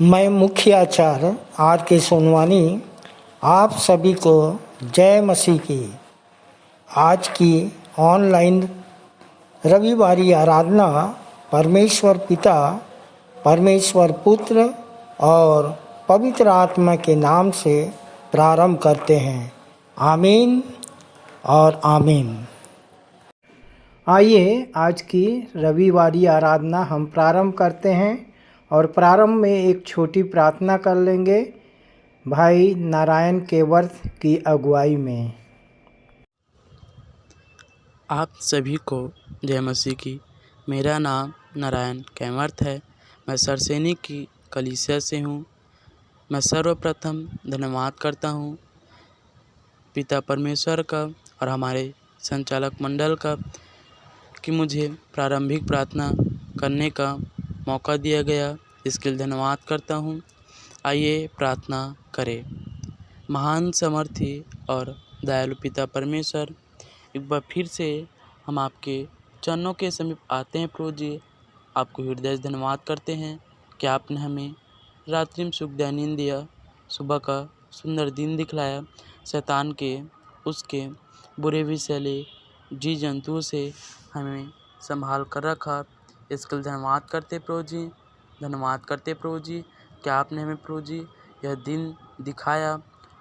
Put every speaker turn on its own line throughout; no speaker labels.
मैं मुख्य आचार्य आर के सोनवानी आप सभी को जय मसीह की आज की ऑनलाइन रविवारी आराधना परमेश्वर पिता, परमेश्वर पुत्र और पवित्र आत्मा के नाम से प्रारंभ करते हैं। आमीन और आमीन। आइए आज की रविवारी आराधना हम प्रारंभ करते हैं और प्रारंभ में एक छोटी प्रार्थना कर लेंगे भाई नारायण केवर्थ की अगुवाई में।
आप सभी को जय मसीह की। मेरा नाम नारायण केवर्थ है। मैं सरसेनी की कलीसिया से हूँ। मैं सर्वप्रथम धन्यवाद करता हूँ पिता परमेश्वर का और हमारे संचालक मंडल का कि मुझे प्रारंभिक प्रार्थना करने का मौका दिया गया। इसके लिए धन्यवाद करता हूँ। आइए प्रार्थना करें। महान समर्थी और दयालु पिता परमेश्वर, एक बार फिर से हम आपके चरणों के समीप आते हैं। प्रभु जी, आपको हृदय से धन्यवाद करते हैं कि आपने हमें रात्रि में सुखदायी नींद दिया, सुबह का सुंदर दिन दिखलाया, शैतान के उसके बुरे विषैले जी जंतुओं से हमें संभाल कर रखा। इसके लिए धन्यवाद करते प्रभु जी, धन्यवाद करते प्रभु जी कि आपने हमें प्रभु जी यह दिन दिखाया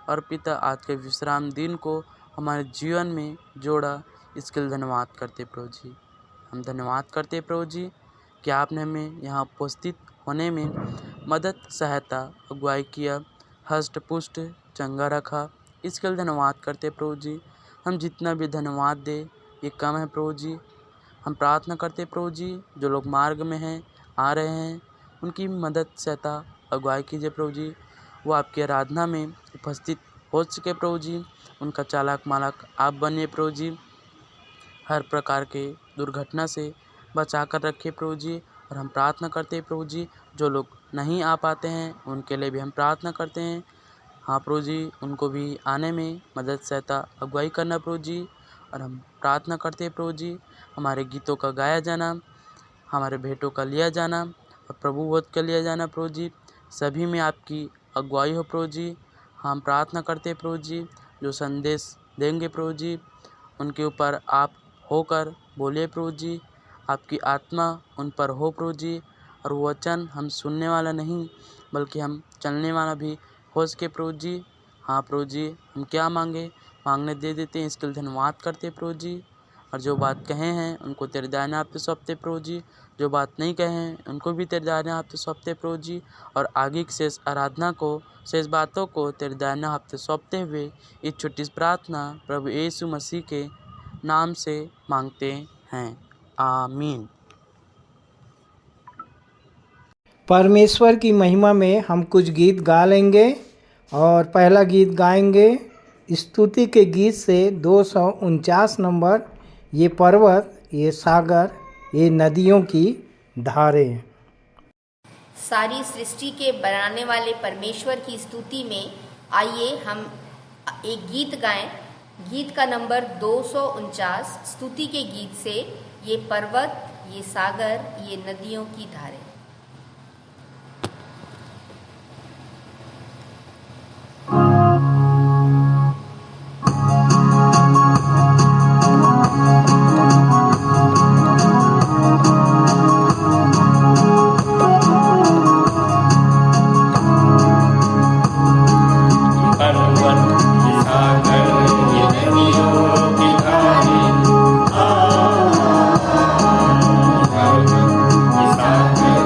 और पिता आज के विश्राम दिन को हमारे जीवन में जोड़ा। इसके लिए धन्यवाद करते प्रभु जी। हम धन्यवाद करते प्रभु जी कि आपने हमें यहाँ उपस्थित होने में मदद, सहायता, अगुवाई किया, हष्ट पुष्ट चंगा रखा। इसके लिए धन्यवाद करते प्रभु जी। हम जितना भी धन्यवाद दे ये कम है प्रभु जी। हम प्रार्थना करते प्रभु जी, जो लोग मार्ग में हैं, आ रहे हैं, उनकी मदद, सहायता, अगुवाई कीजिए प्रभु जी। वो आपकी आराधना में उपस्थित हो सके प्रभु जी। उनका चालक मालक आप बनिए प्रभु जी। हर प्रकार के दुर्घटना से बचा कर रखिए प्रभु जी। और हम प्रार्थना करते हैं प्रभु जी, जो लोग नहीं आ पाते हैं उनके लिए भी हम प्रार्थना करते हैं। हाँ प्रभु जी, उनको भी आने में मदद, सहायता, अगुवाई करना प्रभु जी। और हम प्रार्थना करते हैं प्रभु जी, हमारे गीतों का गाया जाना, हमारे भेंटों का लिया जाना और प्रभु बोध का लिया जाना प्रभु जी, सभी में आपकी अगुवाई हो प्रभु जी। हम प्रार्थना करते हैं प्रभु जी, जो संदेश देंगे प्रभु जी, उनके ऊपर आप होकर बोलिए प्रभु जी। आपकी आत्मा उन पर हो प्रभु जी। और वो वचन हम सुनने वाला नहीं बल्कि हम चलने वाला भी हो सके प्रभु जी। हाँ प्रभु जी, हम क्या मांगने दे देते हैं। इसके लिए धन्यवाद करते प्रभु जी। और जो बात कहे हैं उनको तेरे दाहिने हाथ पे सौंपते प्रभु जी। जो बात नहीं कहे हैं उनको भी तेरे दाहिने हाथ पे सौंपते प्रभु जी। और आगे की शेष आराधना को, शेष बातों को तेरे दाहिने हाथ पे सौंपते हुए इस छोटी सी प्रार्थना प्रभु यीशु मसीह के नाम से मांगते हैं। आमीन।
परमेश्वर की महिमा में हम कुछ गीत गा लेंगे और पहला गीत गाएंगे स्तुति के गीत से 249 नंबर, ये पर्वत, ये सागर, ये नदियों की धारें।
सारी सृष्टि के बनाने वाले परमेश्वर की स्तुति में आइए हम एक गीत गाएं। गीत का नंबर 249, स्तुति के गीत से ये पर्वत, ये सागर, ये नदियों की धारें।
सागर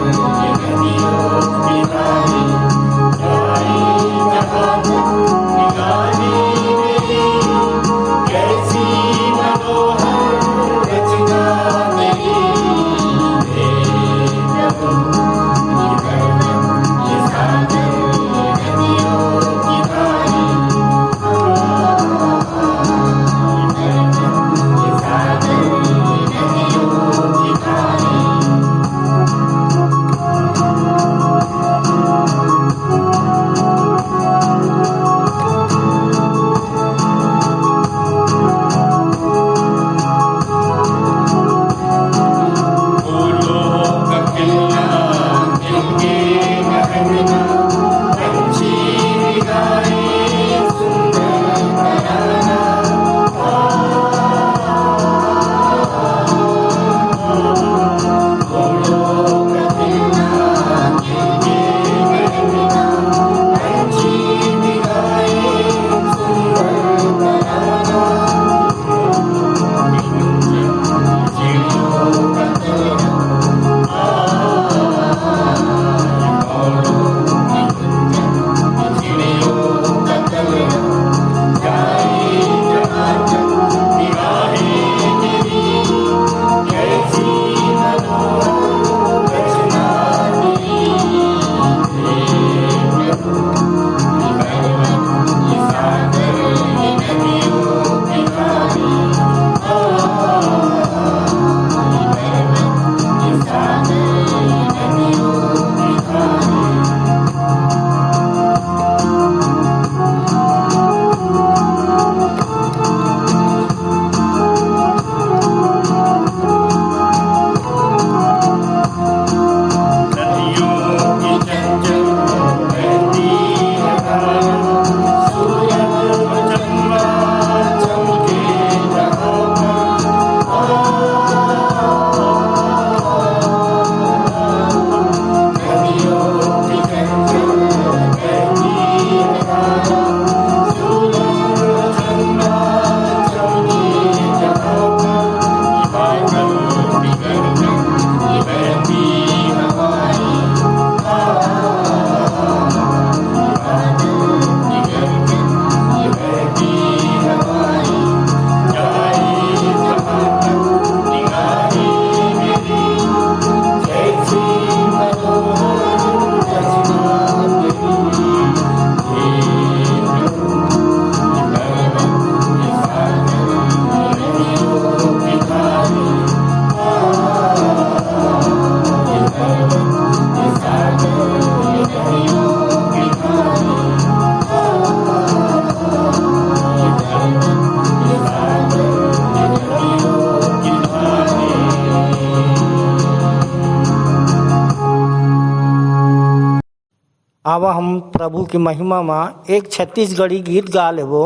आवा हम प्रभु की महिमा में एक छत्तीसगढ़ी गीत गा लेबो।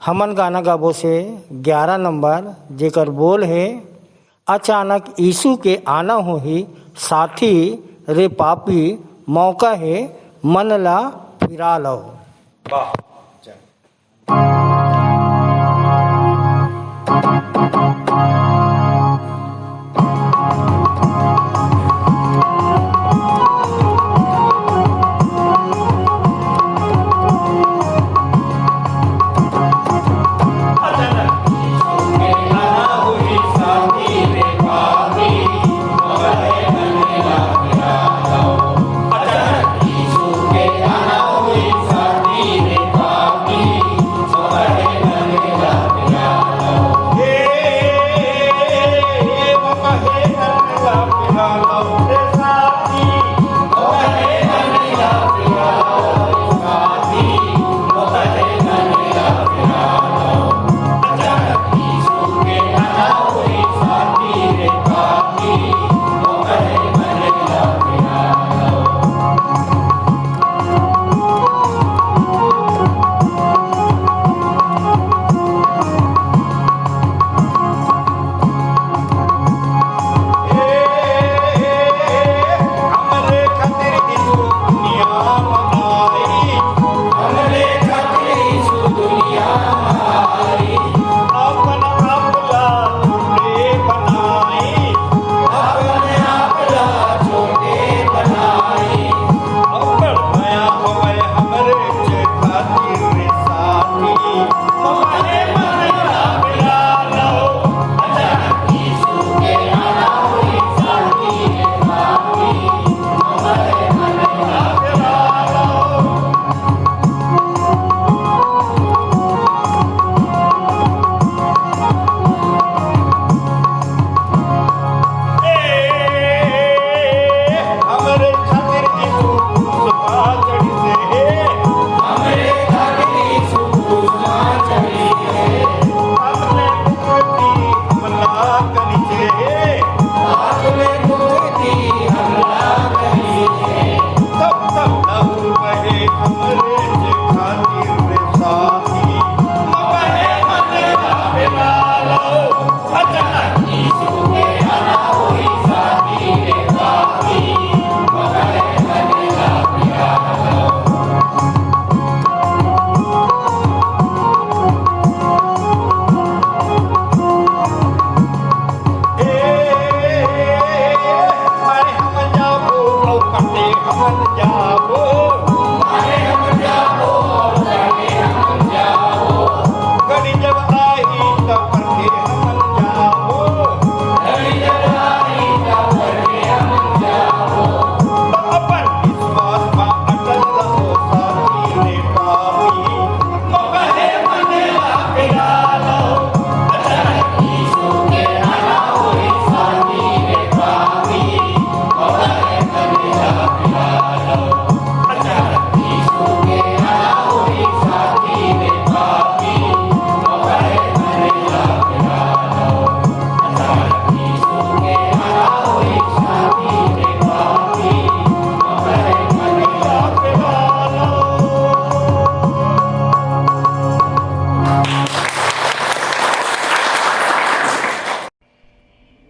हमन गाना गाबो से 11 नंबर, जेकर बोल है अचानक यीशु के आना हो ही साथी रे पापी, मौका है मन ला फिरा लो। वाह।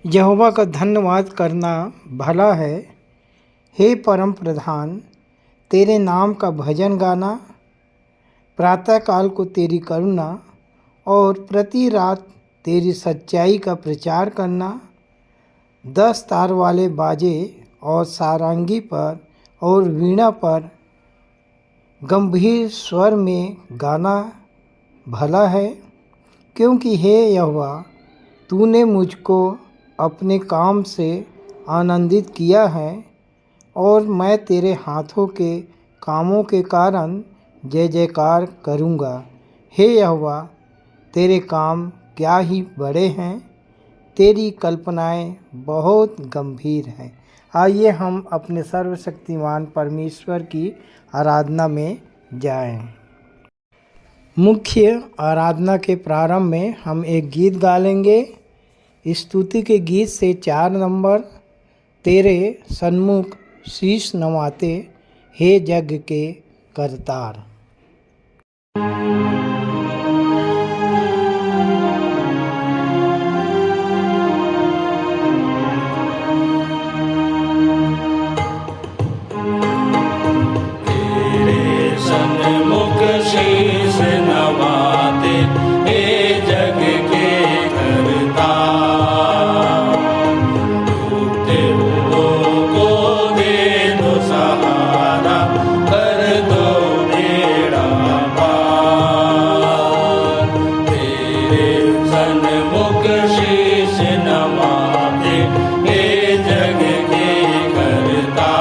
यहोवा का धन्यवाद करना भला है। हे परम प्रधान, तेरे नाम का भजन गाना, प्रातःकाल को तेरी करुणा और प्रति रात तेरी सच्चाई का प्रचार करना, 10 तार वाले बाजे और सारंगी पर और वीणा पर गंभीर स्वर में गाना भला है। क्योंकि हे यहोवा, तूने मुझको अपने काम से आनंदित किया है और मैं तेरे हाथों के कामों के कारण जय जयकार करूँगा। हे यहोवा, तेरे काम क्या ही बड़े हैं, तेरी कल्पनाएं बहुत गंभीर हैं। आइए हम अपने सर्वशक्तिमान परमेश्वर की आराधना में जाएं। मुख्य आराधना के प्रारंभ में हम एक गीत गा लेंगे। स्तुति के गीत से 4 नंबर, तेरे सन्मुख शीश नवाते हे जग के करतार।
सन्मुख शीस नवाते हे जग के करता, डूबते हुओं को दे दो सहारा, कर दो बेड़ा पार। तेरे सन्मुख शीस नवाते हे जग के करता,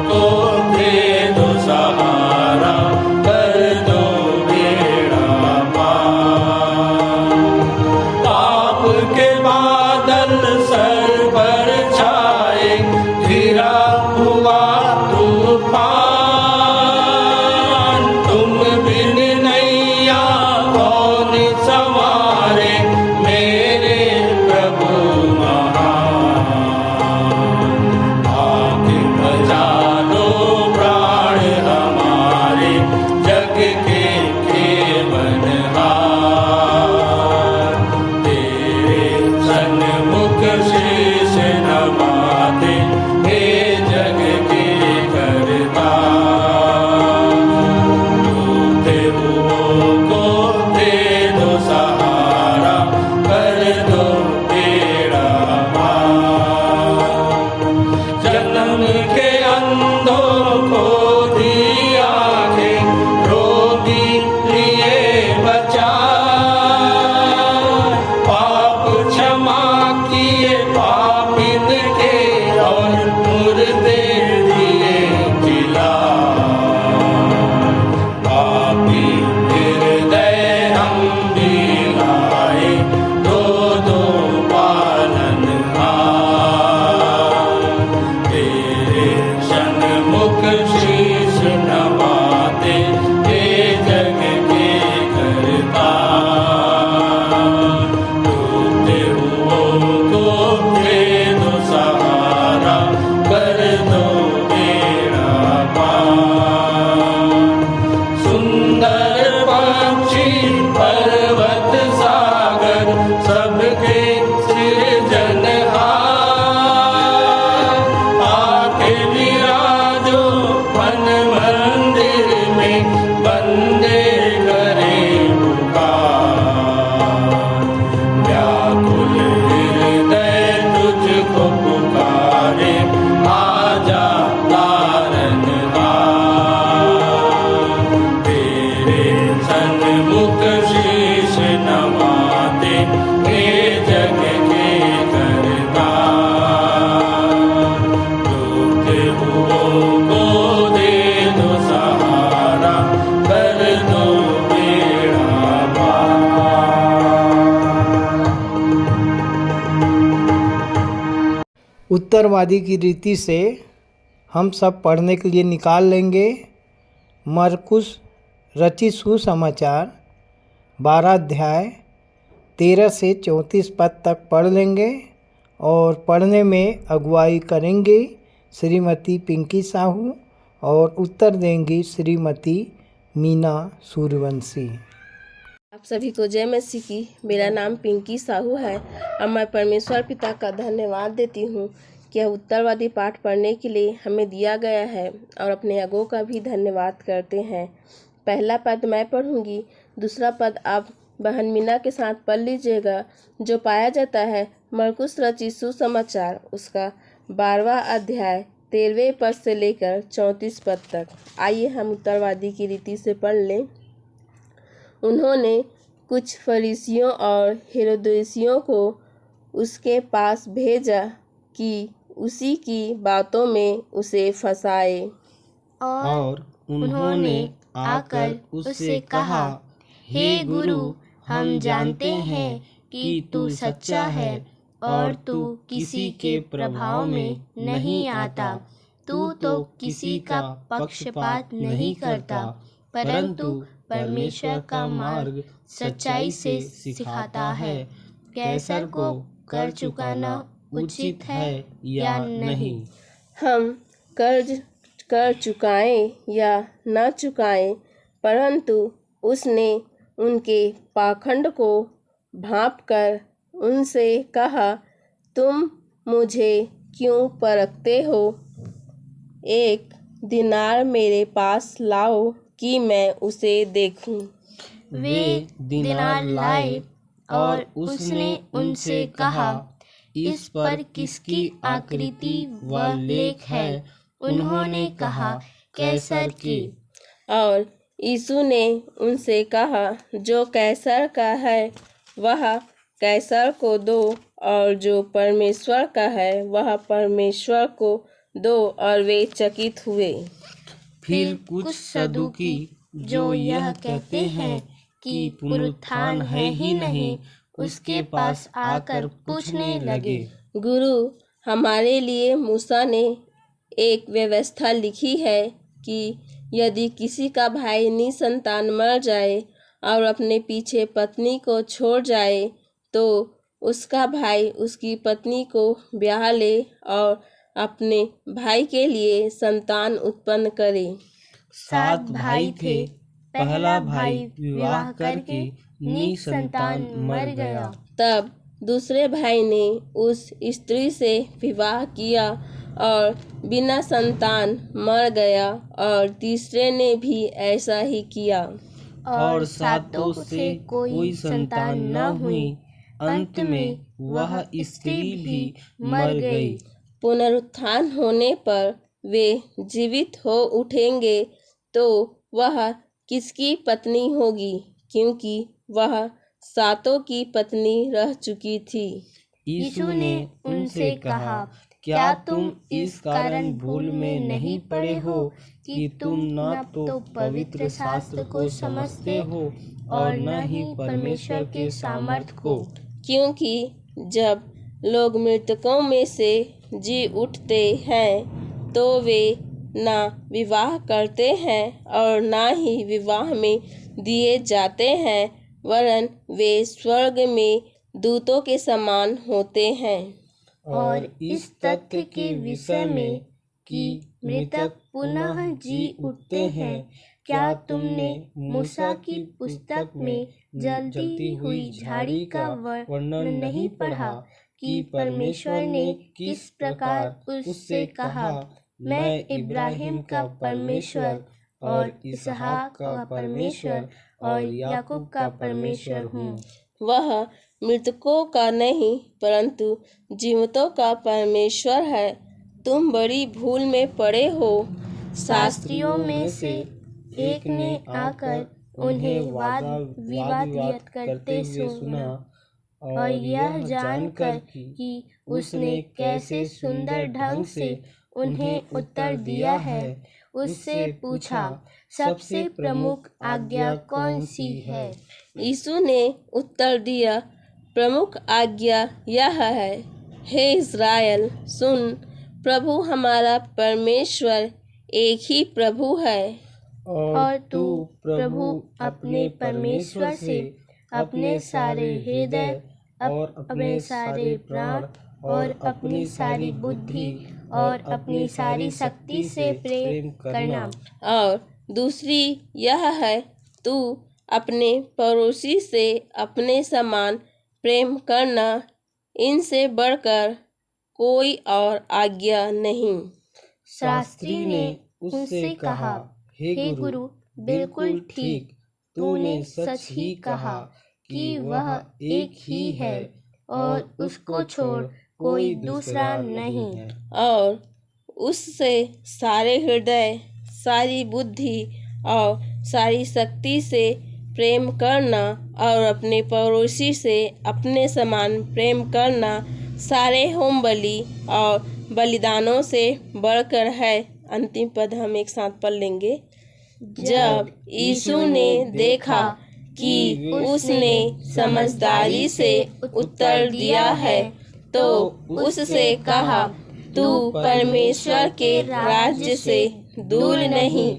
को दे दो सहारा, कर दो बेड़ा पार। पाप के बादल सर पर छाए, घिरा हुआ तूफान, तुम बिन नैया कौन संवारे, मेरे प्रभु जानो प्राण हमारे, जग के खेवनहार। तेरे सन्मुख शीस नवाते हे जग के करता, डूबते हुओं को दे दो सहारा, कर दो बेड़ा पार। जन्म के अंधों को दी आँखें, रोगी लिए बचा, पाप क्षमा किए पापिन के, और मुर्दे दिए जिला। पापी हृदय हम भी लाए, दो दो पालनहार। तेरे सन्मुख शीस नवाते हे जग के करता, डूबते हुओं को दे दो सहारा, कर दो बेड़ा पार। सुंदर पक्षी पर्वत सागर, सबके सृजनहार, आके विराजो मन मंदिर में, बंदे करे पुकार। व्याकुल हृदय तुझको पुकारे, आजा तारनहार। तेरे सन्मुख शीस नवाते हे जग के करता, डूबते हुओं को दे दो सहारा, कर दो बेड़ा पार।
उत्तरवादी की रीति से हम सब पढ़ने के लिए निकाल लेंगे। मरकुस रचित सुसमाचार 12 अध्याय 13 से 34 पद तक पढ़ लेंगे और पढ़ने में अगुवाई करेंगे श्रीमती पिंकी साहू और उत्तर देंगी श्रीमती मीना सूर्यवंशी।
आप सभी को जय मसीह की। मेरा नाम पिंकी साहू है और मैं परमेश्वर पिता का धन्यवाद देती हूँ कि यह उत्तरवादी पाठ पढ़ने के लिए हमें दिया गया है और अपने अगुओं का भी धन्यवाद करते हैं। पहला पद मैं पढ़ूंगी, दूसरा पद आप बहन मीना के साथ पढ़ लीजिएगा, जो पाया जाता है मरकुस रचित सुसमाचार उसका 12वां अध्याय 13वें पद से लेकर 34 पद तक। आइए हम उत्तरवादी की रीति से पढ़ लें। उन्होंने कुछ फरीसियों और हेरोदेसियों को उसके पास भेजा कि उसी की बातों में उसे फंसाए,
और उन्होंने आकर उससे कहा, हे गुरु, हम जानते हैं कि तू सच्चा है और तू किसी के प्रभाव में नहीं आता। तू तो किसी का पक्षपात नहीं करता, परंतु परमेश्वर का मार्ग सच्चाई से सिखाता है। कैसर को कर चुकाना उचित है या नहीं।
हम कर्ज कर चुकाएं या न चुकाएं, परंतु उसने उनके पाखंड को भांपकर उनसे कहा, तुम मुझे क्यों परखते हो? 1 दिनार मेरे पास लाओ कि मैं उसे देखूं।
वे दिनार लाए और उसने उनसे कहा, इस पर किसकी आकृति व लेख है? उन्होंने कहा, कैसर की।
और यीशु ने उनसे कहा, जो कैसर का है वह कैसर को दो, और जो परमेश्वर का है वह परमेश्वर को दो। और वे चकित हुए।
फिर कुछ सदूकी जो यह कहते हैं कि पुनरुत्थान है ही नहीं, उसके पास आकर पूछने लगे,
गुरु, हमारे लिए मूसा ने एक व्यवस्था लिखी है कि यदि किसी का भाई निसंतान मर जाए और अपने पीछे पत्नी को छोड़ जाए, तो उसका भाई उसकी पत्नी को ब्याह ले और अपने भाई के लिए संतान उत्पन्न करे।
7 भाई थे। पहला भाई विवाह करके निसंतान मर गया।
तब दूसरे भाई ने उस स्त्री से विवाह किया और बिना संतान मर गया, और तीसरे ने भी ऐसा ही किया।
और 7 से कोई संतान न हुई। अंत में वह स्त्री भी मर गई।
पुनरुत्थान होने पर वे जीवित हो उठेंगे, तो वह किसकी पत्नी होगी? क्योंकि वह 7 की पत्नी रह चुकी थी।
यीशु ने उनसे कहा, क्या तुम इस कारण भूल में नहीं पड़े हो कि तुम न तो पवित्र शास्त्र को समझते हो और न ही परमेश्वर के सामर्थ्य को?
क्योंकि जब लोग मृतकों में से जी उठते हैं, तो वे न विवाह करते हैं और न ही विवाह में दिए जाते हैं, वरन वे स्वर्ग में दूतों के समान होते हैं।
और इस तथ्य के विषय में कि मृतक पुनः जी उठते हैं, क्या तुमने मूसा की पुस्तक में जलती हुई झाड़ी का वर्णन नहीं पढ़ा कि परमेश्वर ने किस प्रकार उससे कहा, मैं इब्राहिम का परमेश्वर और इसहाक का परमेश्वर और याकूब का परमेश्वर हूँ।
वह मृतकों का नहीं परंतु जीवितों का परमेश्वर है। तुम बड़ी भूल में पड़े हो।
शास्त्रियों में से एक ने आकर उन्हें वाद विवाद करते हुए सुना, और यह जानकर कि उसने कैसे सुंदर ढंग से उन्हें उत्तर दिया है, उससे पूछा, सबसे प्रमुख आज्ञा कौन सी है?
यीशु ने उत्तर दिया, प्रमुख आज्ञा यह है, हे इस्राएल सुन, प्रभु हमारा परमेश्वर एक ही प्रभु है।
और तू प्रभु अपने परमेश्वर से अपने सारे हृदय और अपने सारे प्राण और अपनी सारी बुद्धि और अपनी सारी शक्ति से प्रेम करना।
और दूसरी यह है, तू अपने पड़ोसी से अपने समान प्रेम करना। इनसे बढ़कर कोई और आज्ञा नहीं।
शास्त्री ने उससे कहा, हे गुरु, बिल्कुल ठीक, तूने सच ही कहा कि वह एक ही है और उसको छोड़ कोई दूसरा नहीं है।
और उससे सारे हृदय, सारी बुद्धि और सारी शक्ति से प्रेम करना और अपने पड़ोसी से अपने समान प्रेम करना सारे होम बलि और बलिदानों से बढ़कर है। अंतिम पद हम एक साथ पढ़ लेंगे। जब यीशु ने देखा कि उसने समझदारी से उत्तर दिया है, तो उससे कहा, तू परमेश्वर के राज्य से दूर नहीं।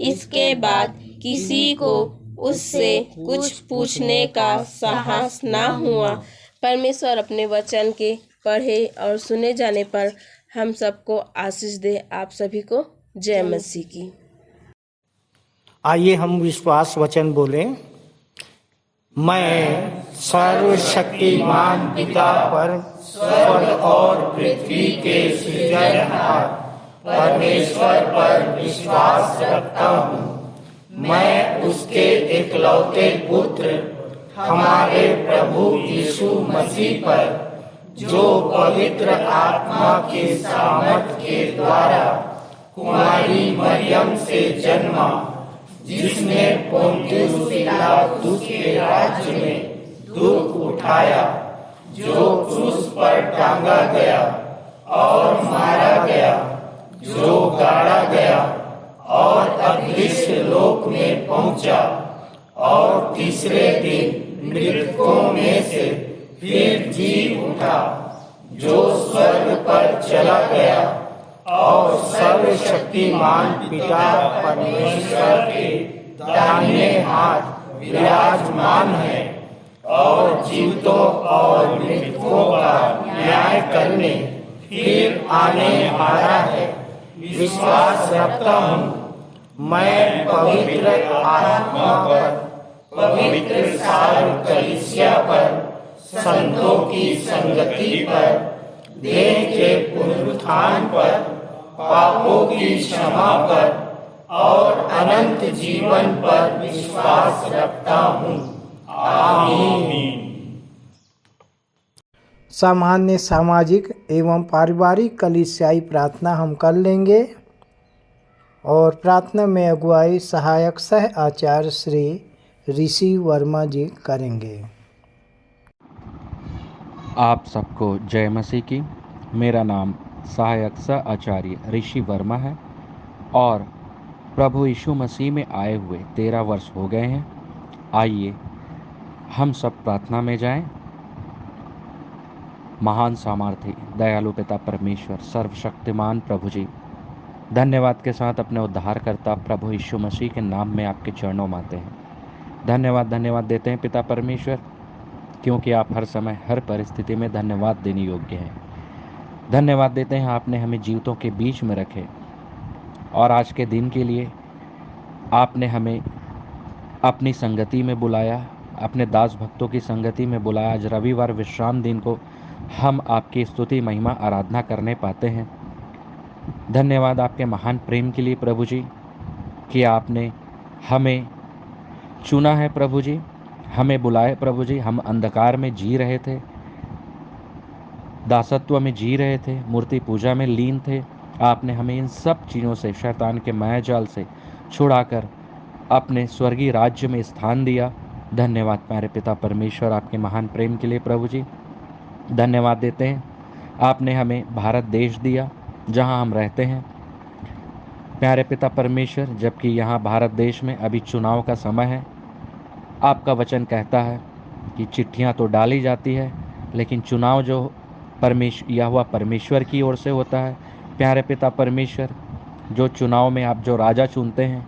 इसके बाद किसी को उससे कुछ पूछने का साहस ना हुआ। परमेश्वर अपने वचन के पढ़े और सुने जाने पर हम सबको आशीष दे। आप सभी को जय मसीह की।
आइए हम विश्वास वचन बोलें। मैं सर्वशक्तिमान पिता पर स्वर्ग और पृथ्वी के सृजनहार परमेश्वर पर विश्वास रखता हूँ। मैं उसके एकलौते पुत्र हमारे प्रभु यीशु मसीह पर, जो पवित्र आत्मा के सामर्थ के द्वारा कुमारी मरियम से जन्मा, जिसने पोंतियुस पिलातुस के राज्य में दुख उठाया, जो क्रूस पर टांगा गया और मारा गया, जो गाड़ा गया और अदृश्य लोक में पहुंचा, और तीसरे दिन मृतकों में से फिर जी उठा, जो स्वर्ग पर चला गया और सर्वशक्तिमान पिता परमेश्वर के दाहिने हाथ विराजमान है, और जीवितों और मृतकों का न्याय करने फिर आने वाला है। विश्वास रखता हूँ मैं पवित्र आत्मा पर, पवित्र सार्व कलीसिया पर, संतों की संगति पर, देह के पुनरुत्थान पर, पापों की क्षमा पर और अनंत जीवन पर विश्वास रखता हूँ। आमीन। सामान्य सामाजिक एवं पारिवारिक कलीसियाई प्रार्थना हम कर लेंगे और प्रार्थना में अगुवाई सहायक सह आचार्य श्री ऋषि वर्मा जी करेंगे।
आप सबको जय मसीह की। मेरा नाम सहायक सह आचार्य ऋषि वर्मा है और प्रभु यीशु मसीह में आए हुए 13 वर्ष हो गए हैं। आइए हम सब प्रार्थना में जाएं। महान सामर्थी दयालु पिता परमेश्वर सर्वशक्तिमान प्रभु जी, धन्यवाद के साथ अपने उद्धारकर्ता प्रभु यीशु मसीह के नाम में आपके चरणों में आते हैं। धन्यवाद देते हैं पिता परमेश्वर, क्योंकि आप हर समय हर परिस्थिति में धन्यवाद देने योग्य हैं। धन्यवाद देते हैं आपने हमें जीवितों के बीच में रखे और आज के दिन के लिए आपने हमें अपनी संगति में बुलाया, अपने दास भक्तों की संगति में बुलाया। आज रविवार विश्राम दिन को हम आपकी स्तुति महिमा आराधना करने पाते हैं। धन्यवाद आपके महान प्रेम के लिए प्रभु जी, कि आपने हमें चुना है प्रभु जी, हमें बुलाए प्रभु जी। हम अंधकार में जी रहे थे, दासत्व में जी रहे थे, मूर्ति पूजा में लीन थे। आपने हमें इन सब चीज़ों से, शैतान के मायाजाल से छुड़ाकर अपने स्वर्गीय राज्य में स्थान दिया। धन्यवाद प्यारे पिता परमेश्वर आपके महान प्रेम के लिए प्रभु जी। धन्यवाद देते हैं आपने हमें भारत देश दिया जहां हम रहते हैं प्यारे पिता परमेश्वर, जबकि यहाँ भारत देश में अभी चुनाव का समय है। आपका वचन कहता है कि चिट्ठियाँ तो डाली जाती है, लेकिन चुनाव जो परमेश्वर की ओर से होता है। प्यारे पिता परमेश्वर, जो चुनाव में आप जो राजा चुनते हैं,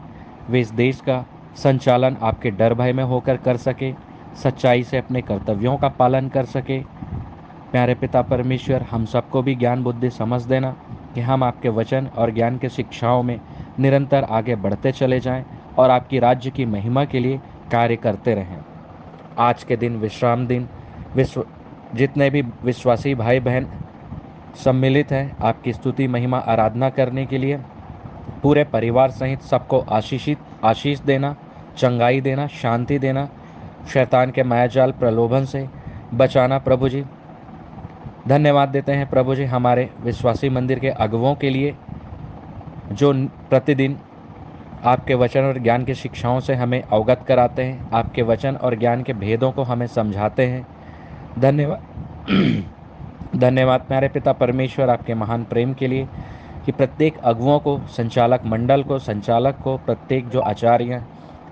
वे इस देश का संचालन आपके डर भय में होकर कर सके, सच्चाई से अपने कर्तव्यों का पालन कर सके। प्यारे पिता परमेश्वर, हम सबको भी ज्ञान बुद्धि समझ देना कि हम आपके वचन और ज्ञान के शिक्षाओं में निरंतर आगे बढ़ते चले जाएं और आपकी राज्य की महिमा के लिए कार्य करते रहें। आज के दिन विश्राम दिन, जितने भी विश्वासी भाई बहन सम्मिलित हैं आपकी स्तुति महिमा आराधना करने के लिए, पूरे परिवार सहित सबको आशीष देना, चंगाई देना, शांति देना, शैतान के मायाजाल प्रलोभन से बचाना प्रभु जी। धन्यवाद देते हैं प्रभु जी हमारे विश्वासी मंदिर के अगुवों के लिए, जो प्रतिदिन आपके वचन और ज्ञान की शिक्षाओं से हमें अवगत कराते हैं, आपके वचन और ज्ञान के भेदों को हमें समझाते हैं। धन्यवाद प्यारे पिता परमेश्वर आपके महान प्रेम के लिए, कि प्रत्येक अगुवों को, संचालक मंडल को, संचालक को, प्रत्येक जो आचार्य हैं,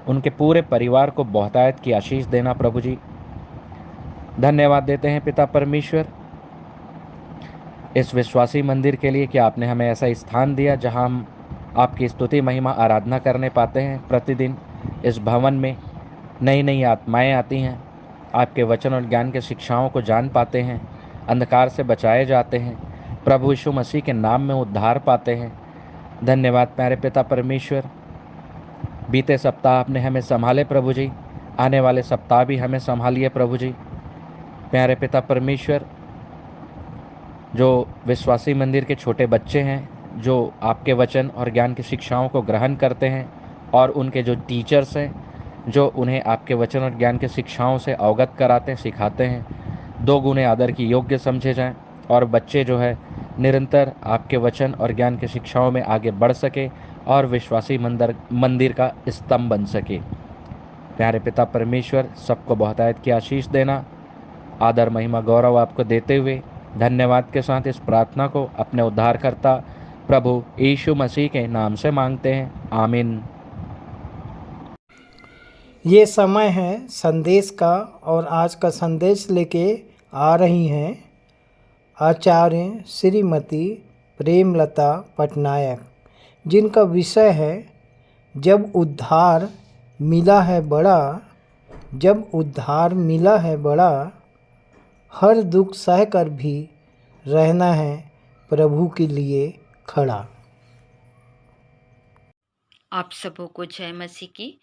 उनके पूरे परिवार को बहुतायत की आशीष देना प्रभु जी। धन्यवाद देते हैं पिता परमेश्वर इस विश्वासी मंदिर के लिए, कि आपने हमें ऐसा स्थान दिया जहां हम आपकी स्तुति महिमा आराधना करने पाते हैं। प्रतिदिन इस भवन में नई नई आत्माएं आती हैं, आपके वचन और ज्ञान के शिक्षाओं को जान पाते हैं अंधकार से बचाए जाते हैं, प्रभु यीशु मसीह के नाम में उद्धार पाते हैं। धन्यवाद प्यारे पिता परमेश्वर, बीते सप्ताह आपने हमें संभाले प्रभु जी, आने वाले सप्ताह भी हमें संभालिए प्रभु जी। प्यारे पिता परमेश्वर, जो विश्वासी मंदिर के छोटे बच्चे हैं, जो आपके वचन और ज्ञान की शिक्षाओं को ग्रहण करते हैं, और उनके जो टीचर्स हैं, जो उन्हें आपके वचन और ज्ञान की शिक्षाओं से अवगत कराते हैं, सिखाते हैं, दो गुने आदर की योग्य समझे जाएं, और बच्चे जो है निरंतर आपके वचन और ज्ञान की शिक्षाओं में आगे बढ़ सके और विश्वासी मंदिर का स्तंभ बन सके। प्यारे पिता परमेश्वर, सबको बहुतायत की आशीष देना। आदर महिमा गौरव आपको देते हुए धन्यवाद के साथ इस प्रार्थना को अपने उद्धारकर्ता प्रभु यीशु मसीह के नाम से मांगते हैं, आमीन।
ये समय है संदेश का, और आज का संदेश लेके आ रही हैं आचार्य श्रीमती प्रेमलता पटनायक, जिनका विषय है जब उद्धार मिला है बड़ा, जब उद्धार मिला है बड़ा, हर दुख सहकर भी रहना है प्रभु के लिए खड़ा।
आप सबों को जय मसीह की।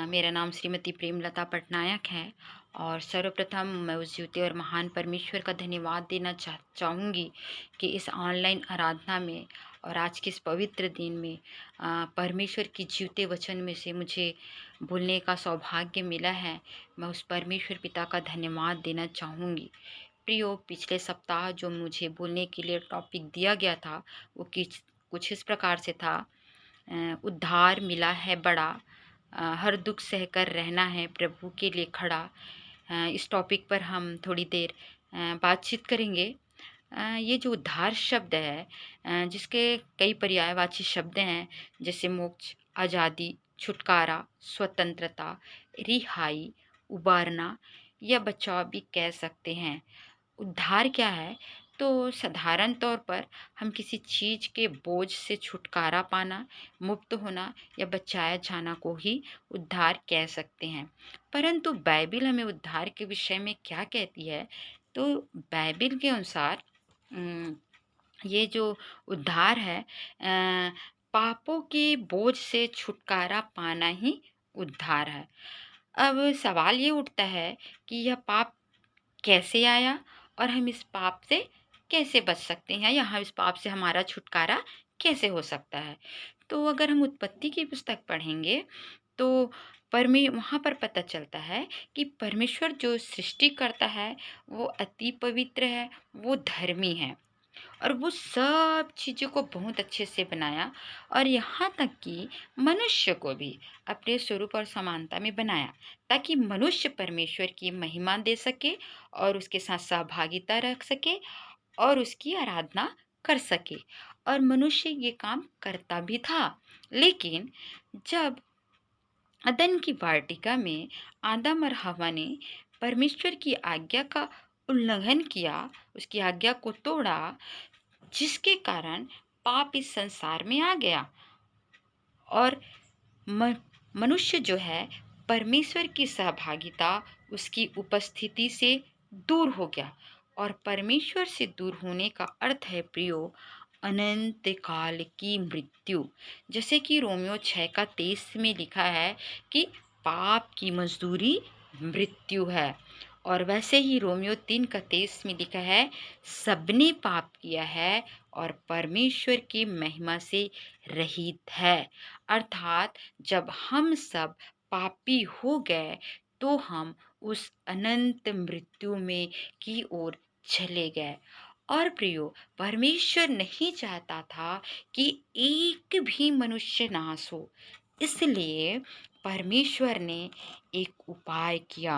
मेरा नाम श्रीमती प्रेमलता पटनायक है, और सर्वप्रथम मैं उस जीवते और महान परमेश्वर का धन्यवाद देना चाहूँगी कि इस ऑनलाइन आराधना में और आज के इस पवित्र दिन में परमेश्वर की जीवते वचन में से मुझे बोलने का सौभाग्य मिला है। मैं उस परमेश्वर पिता का धन्यवाद देना चाहूँगी। प्रियो, पिछले सप्ताह जो मुझे बोलने के लिए टॉपिक दिया गया था वो कुछ इस प्रकार से था, उद्धार मिला है बड़ा, हर दुख सहकर रहना है प्रभु के लिए खड़ा। इस टॉपिक पर हम थोड़ी देर बातचीत करेंगे। ये जो उद्धार शब्द है, जिसके कई पर्यायवाची शब्द हैं, जैसे मोक्ष, आज़ादी, छुटकारा, स्वतंत्रता, रिहाई, उबारना या बचाव भी कह सकते हैं। उद्धार क्या है? तो साधारण तौर पर हम किसी चीज़ के बोझ से छुटकारा पाना, मुक्त होना या बचाया जाना को ही उद्धार कह सकते हैं। परंतु बाइबिल हमें उद्धार के विषय में क्या कहती है? तो बाइबिल के अनुसार ये जो उद्धार है, पापों के बोझ से छुटकारा पाना ही उद्धार है। अब सवाल ये उठता है कि यह पाप कैसे आया और हम इस पाप से कैसे बच सकते हैं, या हम इस पाप से हमारा छुटकारा कैसे हो सकता है। तो अगर हम उत्पत्ति की पुस्तक पढ़ेंगे तो वहाँ पर पता चलता है कि परमेश्वर जो सृष्टि करता है वो अति पवित्र है, वो धर्मी है, और वो सब चीज़ों को बहुत अच्छे से बनाया, और यहाँ तक कि मनुष्य को भी अपने स्वरूप और समानता में बनाया, ताकि मनुष्य परमेश्वर की महिमा दे सके और उसके साथ सहभागिता रख सके और उसकी आराधना कर सके। और मनुष्य ये काम करता भी था। लेकिन जब अदन की वाटिका में आदम और हवा ने परमेश्वर की आज्ञा का उल्लंघन किया, उसकी आज्ञा को तोड़ा, जिसके कारण पाप इस संसार में आ गया, और मनुष्य जो है परमेश्वर की सहभागिता, उसकी उपस्थिति से दूर हो गया। और परमेश्वर से दूर होने का अर्थ है प्रियो, अनंत काल की मृत्यु। जैसे कि रोमियो 6:23 में लिखा है कि पाप की मजदूरी मृत्यु है, और वैसे ही रोमियो 3:23 में लिखा है, सबने पाप किया है और परमेश्वर की महिमा से रहित है। अर्थात जब हम सब पापी हो गए तो हम उस अनंत मृत्यु में की ओर चले गए। और प्रियो, परमेश्वर नहीं चाहता था कि एक भी मनुष्य नाश हो, इसलिए परमेश्वर ने एक उपाय किया,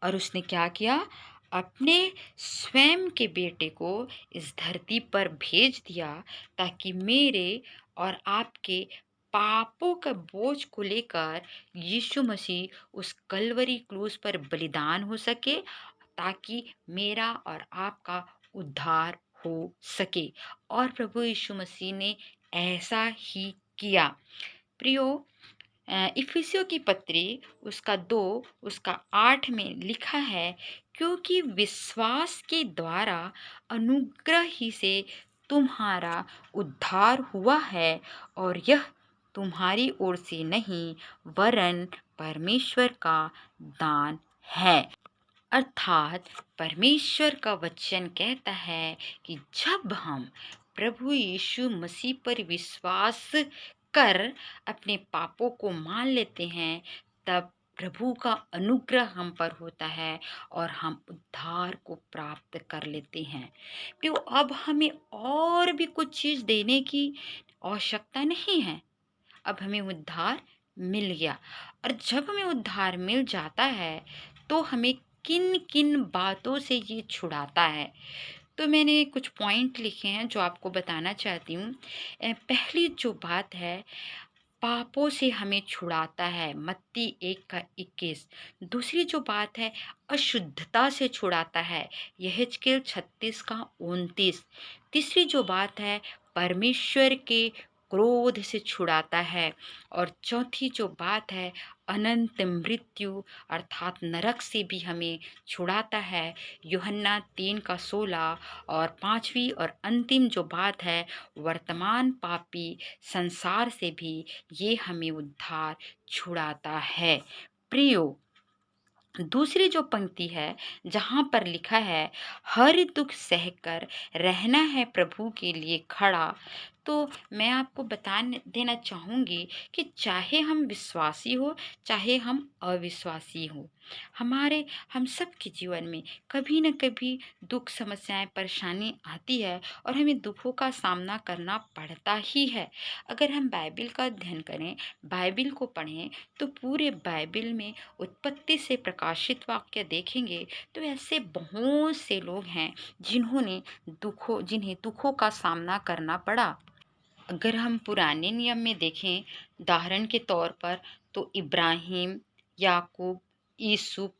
और उसने क्या किया? अपने स्वयं के बेटे को इस धरती पर भेज दिया, ताकि मेरे और आपके पापों का बोझ को लेकर यीशु मसीह उस कलवरी क्रूस पर बलिदान हो सके, ताकि मेरा और आपका उद्धार हो सके। और प्रभु यीशु मसीह ने ऐसा ही किया। प्रियो, इफिसियों की पत्री उसका 2 उसका 8 में लिखा है क्योंकि विश्वास के द्वारा अनुग्रह ही से तुम्हारा उद्धार हुआ है, और यह तुम्हारी ओर से नहीं वरन परमेश्वर का दान है। अर्थात परमेश्वर का वचन कहता है कि जब हम प्रभु यीशु मसीह पर विश्वास कर अपने पापों को मान लेते हैं, तब प्रभु का अनुग्रह हम पर होता है और हम उद्धार को प्राप्त कर लेते हैं। तो अब हमें और भी कुछ चीज़ देने की आवश्यकता नहीं है। अब हमें उद्धार मिल गया, और जब हमें उद्धार मिल जाता है तो हमें किन किन बातों से ये छुड़ाता है। तो मैंने कुछ पॉइंट लिखे हैं जो आपको बताना चाहती हूँ। पहली जो बात है, पापों से हमें छुड़ाता है, मत्ती 1:21। दूसरी जो बात है, अशुद्धता से छुड़ाता है, यहेजकेल 36:29। तीसरी जो बात है, परमेश्वर के क्रोध से छुड़ाता है। और चौथी जो बात है, अनंत मृत्यु अर्थात नरक से भी हमें छुड़ाता है, यूहन्ना 3:16। और पांचवी और अंतिम जो बात है, वर्तमान पापी संसार से भी ये हमें उद्धार छुड़ाता है। प्रियो, दूसरी जो पंक्ति है जहाँ पर लिखा है, हर दुख सहकर रहना है प्रभु के लिए खड़ा, तो मैं आपको देना चाहूँगी कि चाहे हम विश्वासी हो चाहे हम अविश्वासी हो, हम सब के जीवन में कभी न कभी दुख, समस्याएं, परेशानी आती है और हमें दुखों का सामना करना पड़ता ही है। अगर हम बाइबिल का अध्ययन करें, बाइबिल को पढ़ें, तो पूरे बाइबिल में उत्पत्ति से प्रकाशित वाक्य देखेंगे तो ऐसे बहुत से लोग हैं जिन्हें दुखों का सामना करना पड़ा। अगर हम पुराने नियम में देखें, उदाहरण के तौर पर, तो इब्राहिम, याकूब, यूसुफ,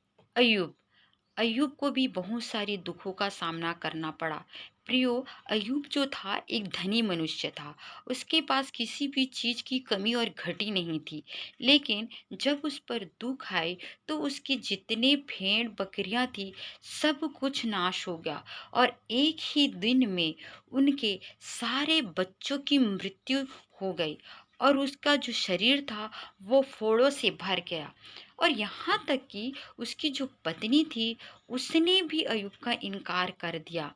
अय्यूब को भी बहुत सारी दुखों का सामना करना पड़ा। प्रियो, अय्यूब जो था एक धनी मनुष्य था, उसके पास किसी भी चीज़ की कमी और घटी नहीं थी। लेकिन जब उस पर दुख आए तो उसके जितने भेड़ बकरियां थी सब कुछ नाश हो गया, और एक ही दिन में उनके सारे बच्चों की मृत्यु हो गई, और उसका जो शरीर था वो फोड़ों से भर गया। और यहाँ तक कि उसकी जो पत्नी थी उसने भी अय्यूब का इनकार कर दिया।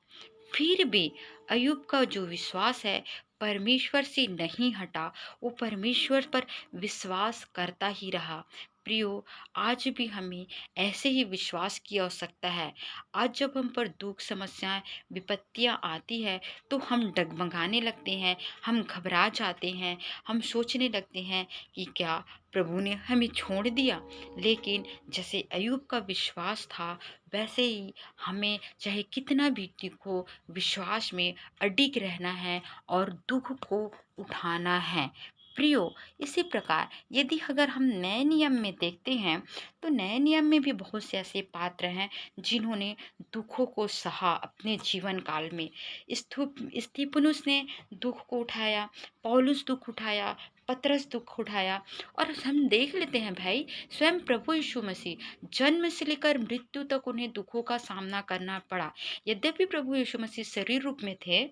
फिर भी अय्यूब का जो विश्वास है परमेश्वर से नहीं हटा, वो परमेश्वर पर विश्वास करता ही रहा। प्रियो, आज भी हमें ऐसे ही विश्वास की आवश्यकता है। आज जब हम पर दुख, समस्याएं, विपत्तियां आती है तो हम डगमगाने लगते हैं, हम घबरा जाते हैं, हम सोचने लगते हैं कि क्या प्रभु ने हमें छोड़ दिया। लेकिन जैसे अय्यूब का विश्वास था, वैसे ही हमें चाहे कितना भी दुख हो, विश्वास में अडिग रहना है और दुख को उठाना है। प्रियो, इसी प्रकार यदि अगर हम नए नियम में देखते हैं, तो नए नियम में भी बहुत से ऐसे पात्र हैं जिन्होंने दुखों को सहा अपने जीवन काल में। स्तिफनुस ने दुख को उठाया, पौलुस दुख उठाया, पतरस दुख उठाया। और हम देख लेते हैं भाई, स्वयं प्रभु यीशु मसीह जन्म से लेकर मृत्यु तक उन्हें दुखों का सामना करना पड़ा। यद्यपि प्रभु यीशु मसीह शरीर रूप में थे,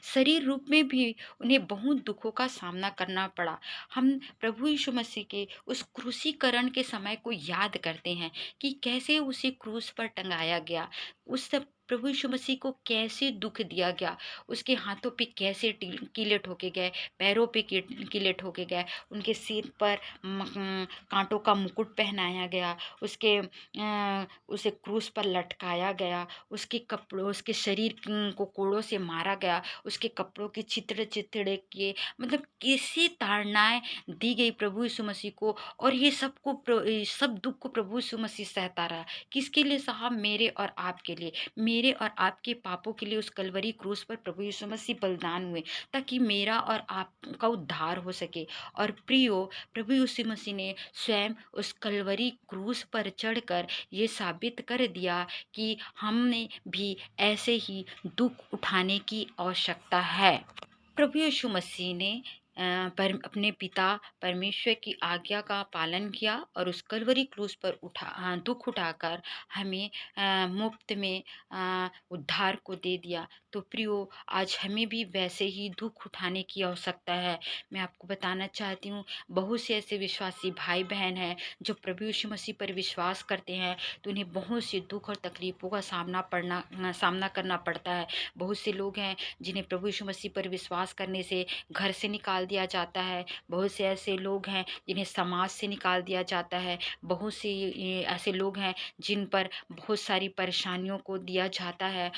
शरीर रूप में भी उन्हें बहुत दुखों का सामना करना पड़ा। हम प्रभु यीशु मसीह के उस क्रूसीकरण के समय को याद करते हैं कि कैसे उसे क्रूस पर टंगाया गया, उस सब प्रभु यीशु मसीह को कैसे दुख दिया गया, उसके हाथों पे कैसे कीले ठोके गए, पैरों पे कीले ठोके गए, उनके सिर पर कांटों का मुकुट पहनाया गया, उसे क्रूस पर लटकाया गया, उसके कपड़ों, उसके शरीर को कोड़ों से मारा गया, उसके कपड़ों के चित्रे किए, मतलब कैसी ताड़नाएं दी गई प्रभु यीशु मसीह को। और ये सब दुख को प्रभु यीशु मसीह सहता रहा। किसके लिए सहा? मेरे और आपके लिए, मेरे और आपके पापों के लिए उस कलवरी क्रूस पर प्रभु यीशु मसीह बलिदान हुए, ताकि मेरा और आपका उद्धार हो सके। और प्रियो, प्रभु यीशु मसीह ने स्वयं उस कलवरी क्रूस पर चढ़कर ये साबित कर दिया कि हमने भी ऐसे ही दुख उठाने की आवश्यकता है। प्रभु यीशु मसीह ने अपने पिता परमेश्वर की आज्ञा का पालन किया और उस कलवरी क्रूस पर दुख उठाकर हमें मुफ्त में उद्धार को दे दिया। तो प्रियो, आज हमें भी वैसे ही दुख उठाने की आवश्यकता है। मैं आपको बताना चाहती हूँ, बहुत से ऐसे विश्वासी भाई बहन हैं जो प्रभु यीशु मसीह पर विश्वास करते हैं, तो उन्हें बहुत से दुख और तकलीफ़ों का सामना करना पड़ता है। बहुत से लोग हैं जिन्हें प्रभु यीशु मसीह पर विश्वास करने से घर से निकाल दिया जाता है। बहुत से ऐसे लोग हैं जिन्हें समाज से निकाल दिया जाता है। बहुत से ऐसे लोग हैं जिन पर बहुत सारी परेशानियों को दिया जाता है।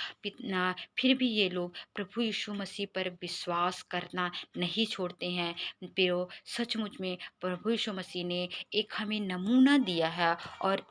फिर भी ये लोग प्रभु यीशु मसीह पर विश्वास करना नहीं छोड़ते हैं। प्रियो, सचमुच में प्रभु यीशु मसीह ने एक हमें नमूना दिया है, और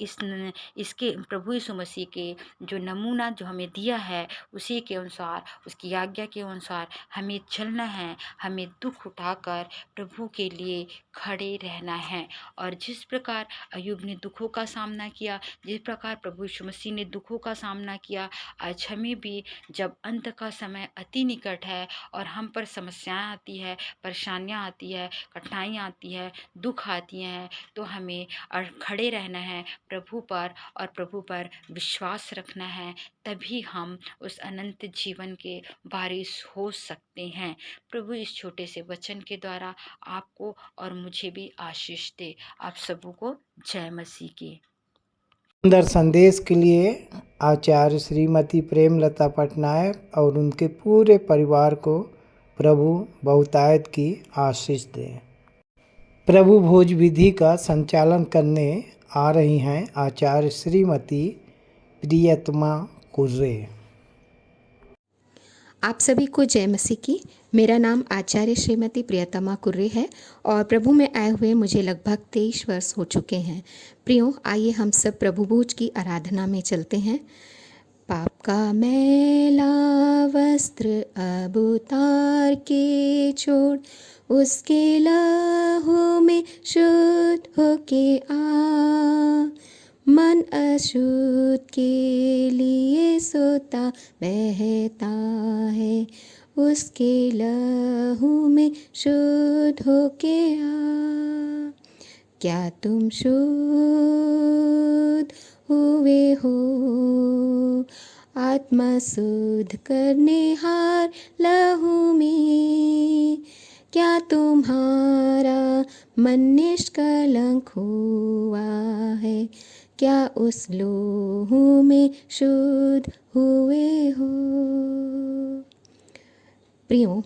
इसके प्रभु यीशु मसीह के जो नमूना जो हमें दिया है, उसी के अनुसार, उसकी आज्ञा के अनुसार हमें चलना है। हमें दुख उठाकर प्रभु के लिए खड़े रहना है। और जिस प्रकार अय्यूब ने दुखों का सामना किया, जिस प्रकार प्रभु यीशु मसीह ने दुखों का सामना किया, आज हमें भी, जब अंत का समय अति निकट है और हम पर समस्याएं आती है, परेशानियां आती है, कठिनाइयां आती है, दुख आती हैं, तो हमें खड़े रहना है प्रभु पर, और प्रभु पर विश्वास रखना है। तभी हम उस अनंत जीवन के वारिस हो सकते हैं। प्रभु इस छोटे से वचन के द्वारा आपको और मुझे भी आशीष दे। आप सबों को जय मसीह की।
सुंदर संदेश के लिए आचार्य श्रीमती प्रेमलता पटनायक और उनके पूरे परिवार को प्रभु बहुतायत की आशीष दे। प्रभु भोज विधि का संचालन करने आ रही हैं आचार्य श्रीमती प्रियतमा कुर्रे।
आप सभी को जय मसीह की। मेरा नाम आचार्य श्रीमती प्रियतमा कुर्रे है और प्रभु में आए हुए मुझे लगभग 23 वर्ष हो चुके हैं। प्रियो, आइए हम सब प्रभु भोज की आराधना में चलते हैं। पाप का मैला वस्त्र अब उतार के छोड़, उसके लहू में शुद्ध होके आ। मन अशुद्ध के लिए सोता बहता है, उसके लहू में शुद्ध होके आ। क्या तुम शुद्ध हुए हो? आत्मा शुद्ध करने हार लहू में। क्या तुम्हारा मन निष्कलंक हुआ है? क्या उस लोहू में शुद्ध हुए हो? प्रियो,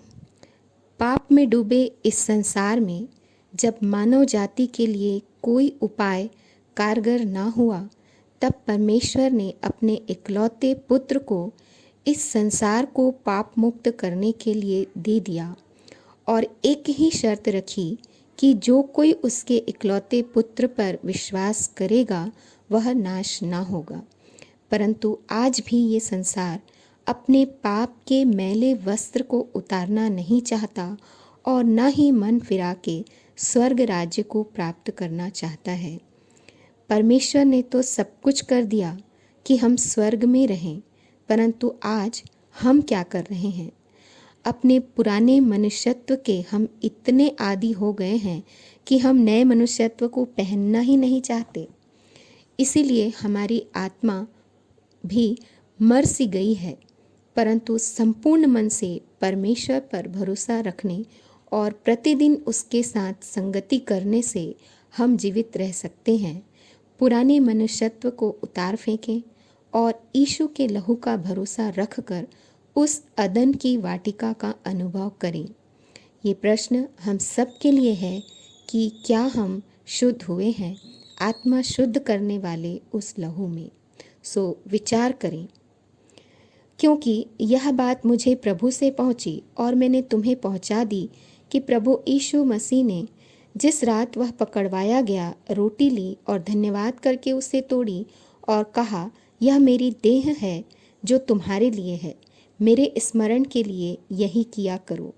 पाप में डूबे इस संसार में जब मानव जाति के लिए कोई उपाय कारगर ना हुआ, तब परमेश्वर ने अपने इकलौते पुत्र को इस संसार को पाप मुक्त करने के लिए दे दिया, और एक ही शर्त रखी कि जो कोई उसके इकलौते पुत्र पर विश्वास करेगा वह नाश ना होगा। परंतु आज भी ये संसार अपने पाप के मैले वस्त्र को उतारना नहीं चाहता और न ही मन फिरा के स्वर्ग राज्य को प्राप्त करना चाहता है। परमेश्वर ने तो सब कुछ कर दिया कि हम स्वर्ग में रहें, परंतु आज हम क्या कर रहे हैं? अपने पुराने मनुष्यत्व के हम इतने आदी हो गए हैं कि हम नए मनुष्यत्व को पहनना ही नहीं चाहते। इसीलिए हमारी आत्मा भी मर सी गई है, परंतु संपूर्ण मन से परमेश्वर पर भरोसा रखने और प्रतिदिन उसके साथ संगति करने से हम जीवित रह सकते हैं। पुराने मनुष्यत्व को उतार फेंकें और यीशु के लहू का भरोसा रखकर उस अदन की वाटिका का अनुभव करें। ये प्रश्न हम सब के लिए है कि क्या हम शुद्ध हुए हैं आत्मा शुद्ध करने वाले उस लहू में। सो विचार करें, क्योंकि यह बात मुझे प्रभु से पहुंची और मैंने तुम्हें पहुंचा दी कि प्रभु यीशु मसीह ने जिस रात वह पकड़वाया गया रोटी ली और धन्यवाद करके उसे तोड़ी और कहा, यह मेरी देह है जो तुम्हारे लिए है, मेरे स्मरण के लिए यही किया करो।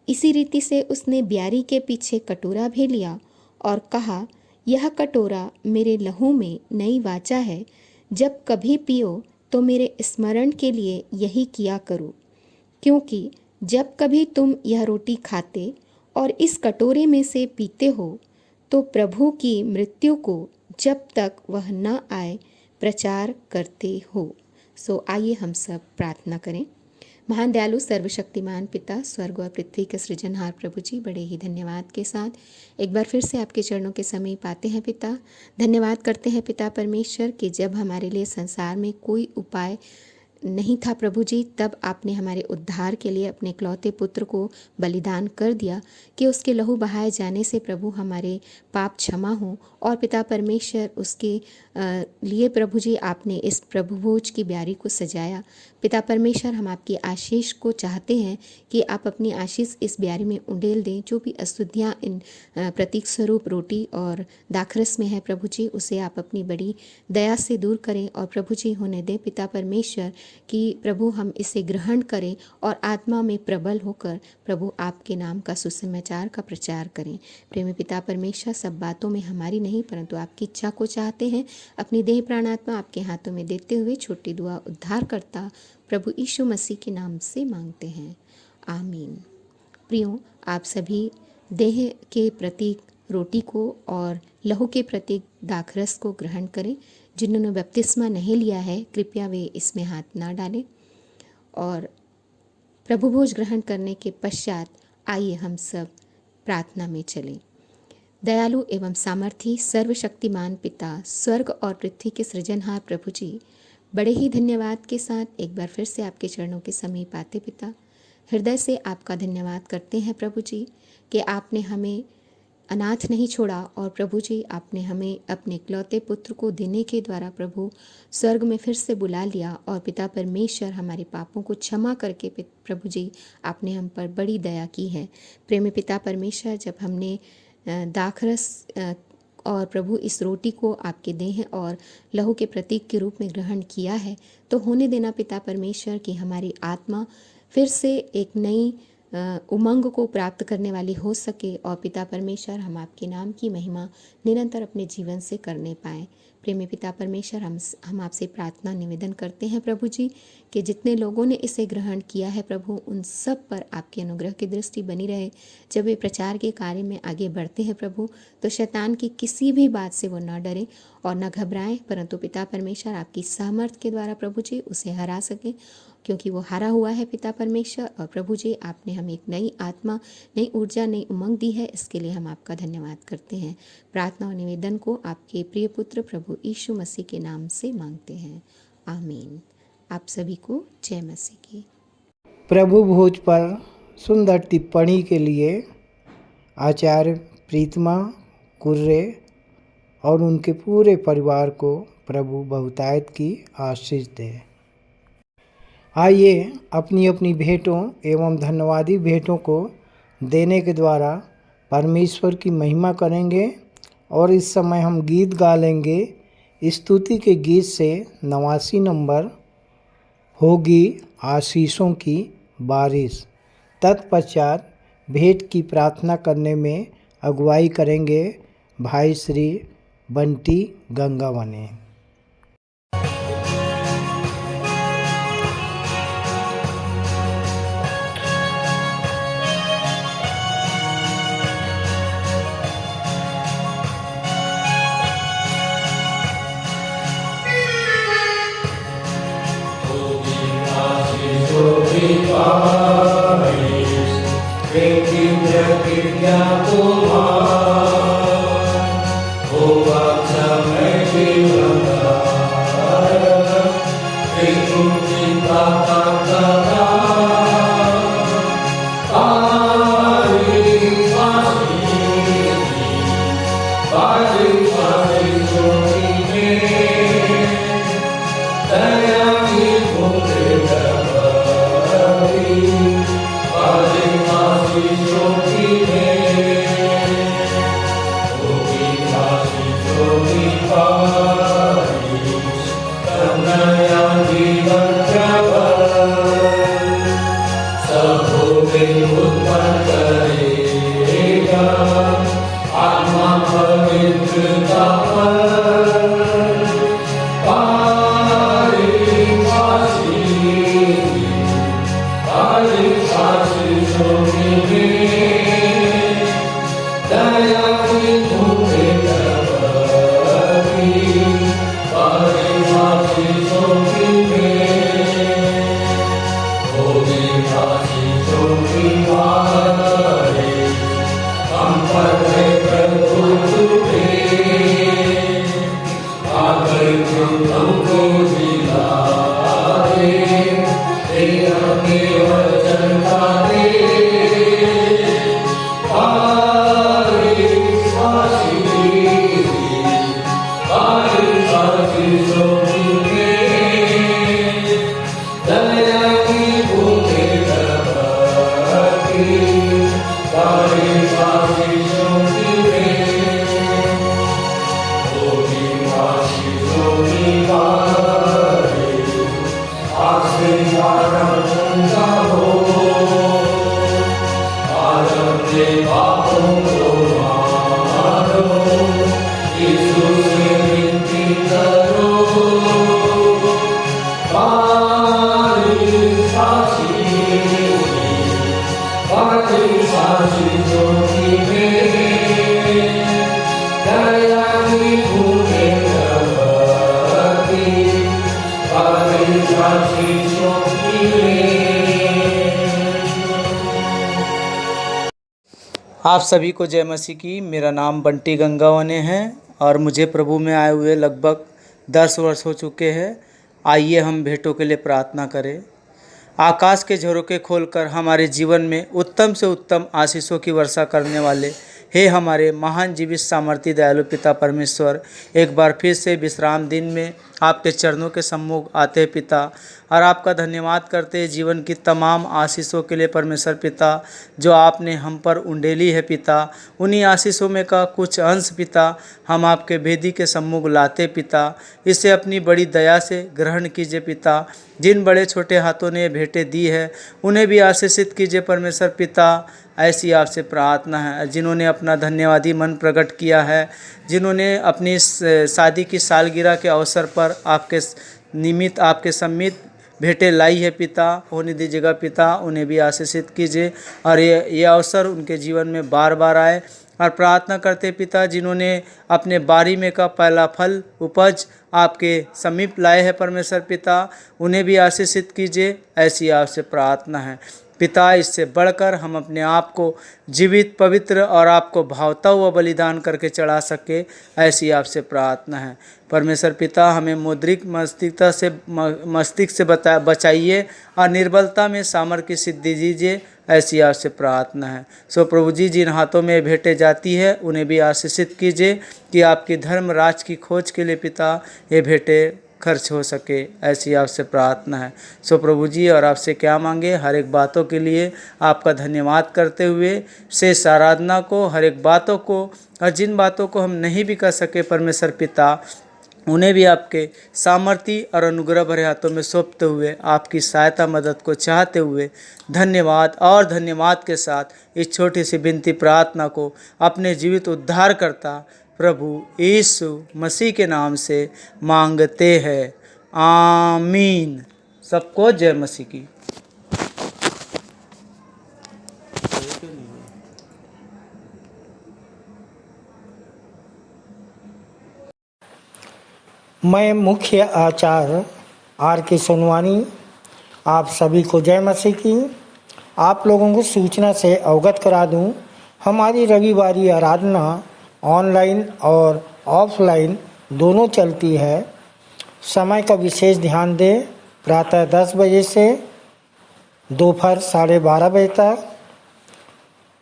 इसी रीति से उसने ब्यारी के पीछे कटोरा भी लिया और कहा, यह कटोरा मेरे लहू में नई वाचा है, जब कभी पियो तो मेरे स्मरण के लिए यही किया करो। क्योंकि जब कभी तुम यह रोटी खाते और इस कटोरे में से पीते हो तो प्रभु की मृत्यु को जब तक वह न आए प्रचार करते हो। सो आइए हम सब प्रार्थना करें। महान दयालु सर्वशक्तिमान पिता, स्वर्ग और पृथ्वी के सृजनहार प्रभु जी, बड़े ही धन्यवाद के साथ एक बार फिर से आपके चरणों के समीप आते हैं पिता। धन्यवाद करते हैं पिता परमेश्वर कि जब हमारे लिए संसार में कोई उपाय नहीं था प्रभु जी, तब आपने हमारे उद्धार के लिए अपने इकलौते पुत्र को बलिदान कर दिया कि उसके लहू बहाए जाने से प्रभु हमारे पाप क्षमा हों। और पिता परमेश्वर उसके लिए प्रभु जी आपने इस प्रभु भोज की ब्यारी को सजाया। पिता परमेश्वर, हम आपकी आशीष को चाहते हैं कि आप अपनी आशीष इस ब्यारी में उंडेल दें। जो भी अशुद्धियाँ इन प्रतीक स्वरूप रोटी और दाखरस में है प्रभु जी, उसे आप अपनी बड़ी दया से दूर करें और प्रभु जी होने दें पिता परमेश्वर कि प्रभु हम इसे ग्रहण करें और आत्मा में प्रबल होकर प्रभु आपके नाम का सुसमाचार का प्रचार करें। प्रेमी पिता परमेश्वर, सब बातों में हमारी नहीं परंतु आपकी इच्छा को चाहते हैं। अपनी देह प्राणात्मा आपके हाथों में देते हुए छोटी दुआ उद्धार करता प्रभु यीशु मसीह के नाम से मांगते हैं, आमीन। प्रियो, आप सभी देह के प्रतीक रोटी को और लहू के प्रतीक दाखरस को ग्रहण करें। जिन्होंने बपतिस्मा नहीं लिया है कृपया वे इसमें हाथ ना डालें। और प्रभु भोज ग्रहण करने के पश्चात आइए हम सब प्रार्थना में चलें। दयालु एवं सामर्थी सर्वशक्तिमान पिता, स्वर्ग और पृथ्वी के सृजनहार प्रभु जी, बड़े ही धन्यवाद के साथ एक बार फिर से आपके चरणों के समीप आते पिता, हृदय से आपका धन्यवाद करते हैं प्रभु जी कि आपने हमें अनाथ नहीं छोड़ा और प्रभु जी आपने हमें अपने इकलौते पुत्र को देने के द्वारा प्रभु स्वर्ग में फिर से बुला लिया। और पिता परमेश्वर, हमारे पापों को क्षमा करके प्रभु जी आपने हम पर बड़ी दया की है। प्रेमी पिता परमेश्वर, जब हमने दाखरस और प्रभु इस रोटी को आपके देह और लहू के प्रतीक के रूप में ग्रहण किया है, तो होने देना पिता परमेश्वर कि हमारी आत्मा फिर से एक नई उमंग को प्राप्त करने वाली हो सके और पिता परमेश्वर हम आपके नाम की महिमा निरंतर अपने जीवन से करने पाएँ। प्रेमी पिता परमेश्वर, हम आपसे प्रार्थना निवेदन करते हैं प्रभु जी कि जितने लोगों ने इसे ग्रहण किया है प्रभु, उन सब पर आपकी अनुग्रह की दृष्टि बनी रहे। जब वे प्रचार के कार्य में आगे बढ़ते हैं प्रभु, तो शैतान की किसी भी बात से वो न डरे और न घबराएं, परंतु पिता परमेश्वर आपकी सामर्थ के द्वारा प्रभु जी उसे हरा सकें, क्योंकि वो हारा हुआ है पिता परमेश्वर। और प्रभु जी आपने हमें एक नई आत्मा, नई ऊर्जा, नई उमंग दी है, इसके लिए हम आपका धन्यवाद करते हैं। प्रार्थना और निवेदन को आपके प्रिय पुत्र प्रभु यीशु मसीह के नाम से मांगते हैं, आमीन। आप सभी को जय मसीह की।
प्रभु भोज पर सुंदर टिप्पणी के लिए आचार्य प्रीतमा कुर्रे और उनके पूरे परिवार को प्रभु बहुतायत की आशीष दे। आइए अपनी अपनी भेंटों एवं धन्यवादी भेंटों को देने के द्वारा परमेश्वर की महिमा करेंगे। और इस समय हम गीत गा लेंगे। स्तुति के गीत से 89 नंबर, होगी आशीषों की बारिश। तत्पश्चात भेंट की प्रार्थना करने में अगुवाई करेंगे भाई श्री बंटी गंगावने।
Amen.
आप सभी को जय मसीह की। मेरा नाम बंटी गंगावने है और मुझे प्रभु में आए हुए लगभग 10 वर्ष हो चुके हैं। आइए हम भेंटों के लिए प्रार्थना करें। आकाश के झरोखे खोलकर हमारे जीवन में उत्तम से उत्तम आशीषों की वर्षा करने वाले हे हमारे महान जीवित सामर्थी दयालु पिता परमेश्वर, एक बार फिर से विश्राम दिन में आपके चरणों के सम्मुख आते हैं पिता, और आपका धन्यवाद करते हैं जीवन की तमाम आशीषों के लिए परमेश्वर पिता, जो आपने हम पर उंडेली है पिता। उन्हीं आशीषों में का कुछ अंश पिता हम आपके वेदी के सम्मुख लाते पिता। इसे अपनी बड़ी दया से ग्रहण कीजिए पिता। जिन बड़े छोटे हाथों ने भेंटें दी है उन्हें भी आशीषित कीजिए परमेश्वर पिता। ऐसी आपसे प्रार्थना है। जिन्होंने अपना धन्यवादी मन प्रकट किया है, जिन्होंने अपनी शादी की सालगिरह के अवसर पर आपके निमित्त आपके सम्मित भेंटें लाई है पिता, होने दीजिएगा पिता। उन्हें भी आशीषित कीजिए और ये अवसर उनके जीवन में बार बार आए। और प्रार्थना करते पिता, जिन्होंने अपने बारी में का पहला फल उपज आपके समीप लाए हैं परमेश्वर पिता, उन्हें भी आशीषित कीजिए। ऐसी आपसे प्रार्थना है पिता। इससे बढ़कर हम अपने आप को जीवित, पवित्र और आपको भावता हुआ बलिदान करके चढ़ा सके, ऐसी आपसे प्रार्थना है परमेश्वर पिता। हमें मौद्रिक मस्तिष्क से बचाइए और निर्बलता में सामर्थ्य की सिद्धि दीजिए, ऐसी आपसे प्रार्थना है। सो प्रभु जी, जिन हाथों में भेंटें जाती है उन्हें भी आशीषित कीजिए कि आपकी धर्म राज की खोज के लिए पिता ये भेंटें खर्च हो सके, ऐसी आपसे प्रार्थना है। सो प्रभु जी, और आपसे क्या मांगे, हर एक बातों के लिए आपका धन्यवाद करते हुए शेष आराधना को, हर एक बातों को, और जिन बातों को हम नहीं भी कर सके परमेश्वर पिता, उन्हें भी आपके सामर्थी और अनुग्रह भरे हाथों में सौंपते हुए आपकी सहायता मदद को चाहते हुए धन्यवाद और धन्यवाद के साथ इस छोटी सी विनती प्रार्थना को अपने जीवित उद्धारकर्ता प्रभु यीशु मसीह के नाम से मांगते हैं, आमीन। सबको जय मसीह की।
मैं मुख्य आचार्य R.K. सोनवानी आप सभी को जय मसीह की। आप लोगों को सूचना से अवगत करा दूं, हमारी रविवारी आराधना ऑनलाइन और ऑफलाइन दोनों चलती है। समय का विशेष ध्यान दें, प्रातः 10 बजे से दोपहर 12:30 बजे तक।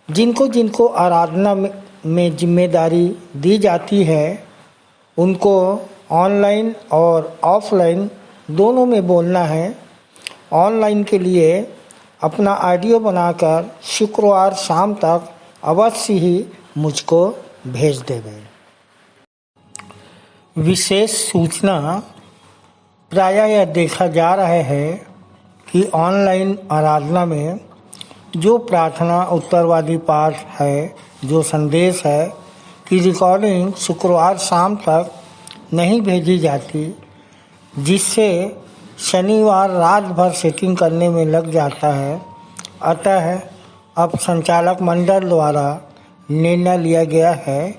जिनको जिनको आराधना में जिम्मेदारी दी जाती है उनको ऑनलाइन और ऑफलाइन दोनों में बोलना है। ऑनलाइन के लिए अपना ऑडियो बनाकर शुक्रवार शाम तक अवश्य ही मुझको भेज देवे। विशेष सूचना, प्रायः यह देखा जा रहा है कि ऑनलाइन आराधना में जो प्रार्थना उत्तरवादी पाठ है, जो संदेश है, कि रिकॉर्डिंग शुक्रवार शाम तक नहीं भेजी जाती, जिससे शनिवार रात भर सेटिंग करने में लग जाता है। अतः अब संचालक मंडल द्वारा निर्णय लिया गया है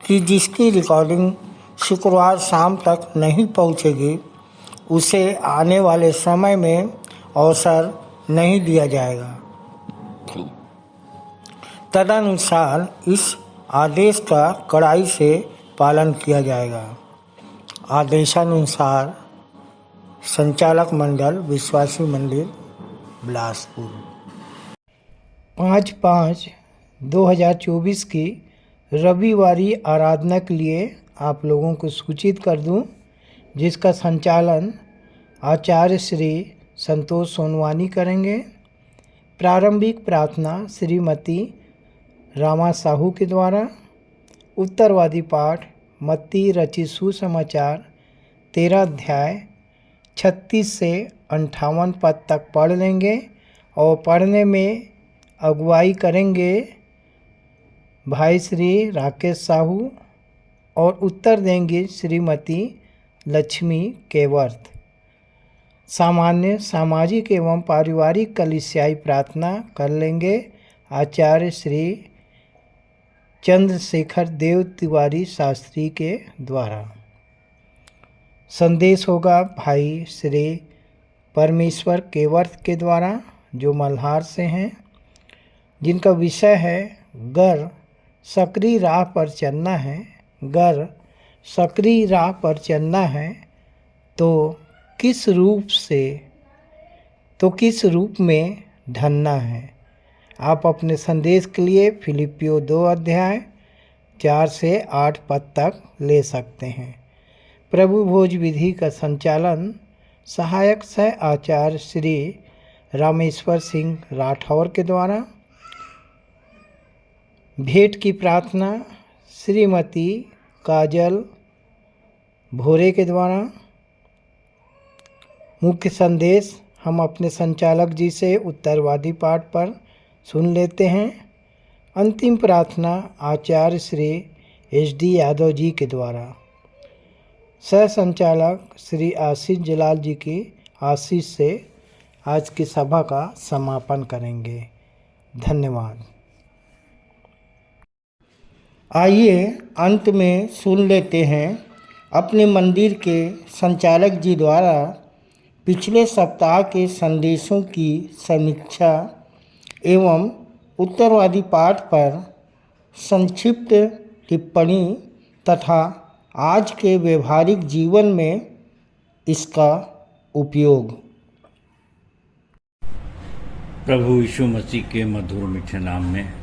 कि जिसकी रिकॉर्डिंग शुक्रवार शाम तक नहीं पहुंचेगी उसे आने वाले समय में अवसर नहीं दिया जाएगा। तदनुसार इस आदेश का कड़ाई से पालन किया जाएगा। आदेशानुसार संचालक मंडल, विश्वासी मंदिर, बिलासपुर। 5/5/2024 की रविवारी आराधना के लिए आप लोगों को सूचित कर दूं, जिसका संचालन आचार्य श्री संतोष सोनवानी करेंगे। प्रारंभिक प्रार्थना श्रीमती रामा साहू के द्वारा। उत्तरवादी पाठ मत्ती रचित सुसमाचार 13 अध्याय 36 से 58 पद तक पढ़ लेंगे और पढ़ने में अगुवाई करेंगे भाई श्री राकेश साहू और उत्तर देंगी श्रीमती लक्ष्मी केवर्थ। सामान्य सामाजिक एवं पारिवारिक कलिसियाई प्रार्थना कर लेंगे आचार्य श्री चंद्रशेखर देव तिवारी शास्त्री के द्वारा। संदेश होगा भाई श्री परमेश्वर केवर्थ के द्वारा जो मल्हार से हैं, जिनका विषय है गर सक्रिय राह पर चलना है। गर सक्रिय राह पर चलना है तो किस रूप में ढलना है। आप अपने संदेश के लिए फिलिपियो 2 अध्याय 4 से 8 पद तक ले सकते हैं। प्रभु भोज विधि का संचालन सहायक सह आचार्य श्री रामेश्वर सिंह राठौर के द्वारा। भेंट की प्रार्थना श्रीमती काजल भोरे के द्वारा। मुख्य संदेश हम अपने संचालक जी से उत्तरवादी पाठ पर सुन लेते हैं। अंतिम प्रार्थना आचार्य श्री HD यादव जी के द्वारा। सह संचालक श्री आशीष जलाल जी की आशीष से आज की सभा का समापन करेंगे। धन्यवाद। आइए अंत में सुन लेते हैं अपने मंदिर के संचालक जी द्वारा पिछले सप्ताह के संदेशों की समीक्षा एवं उत्तरवादी पाठ पर संक्षिप्त टिप्पणी तथा आज के व्यवहारिक जीवन में इसका उपयोग।
प्रभु यीशु मसीह के मधुर मीठे नाम में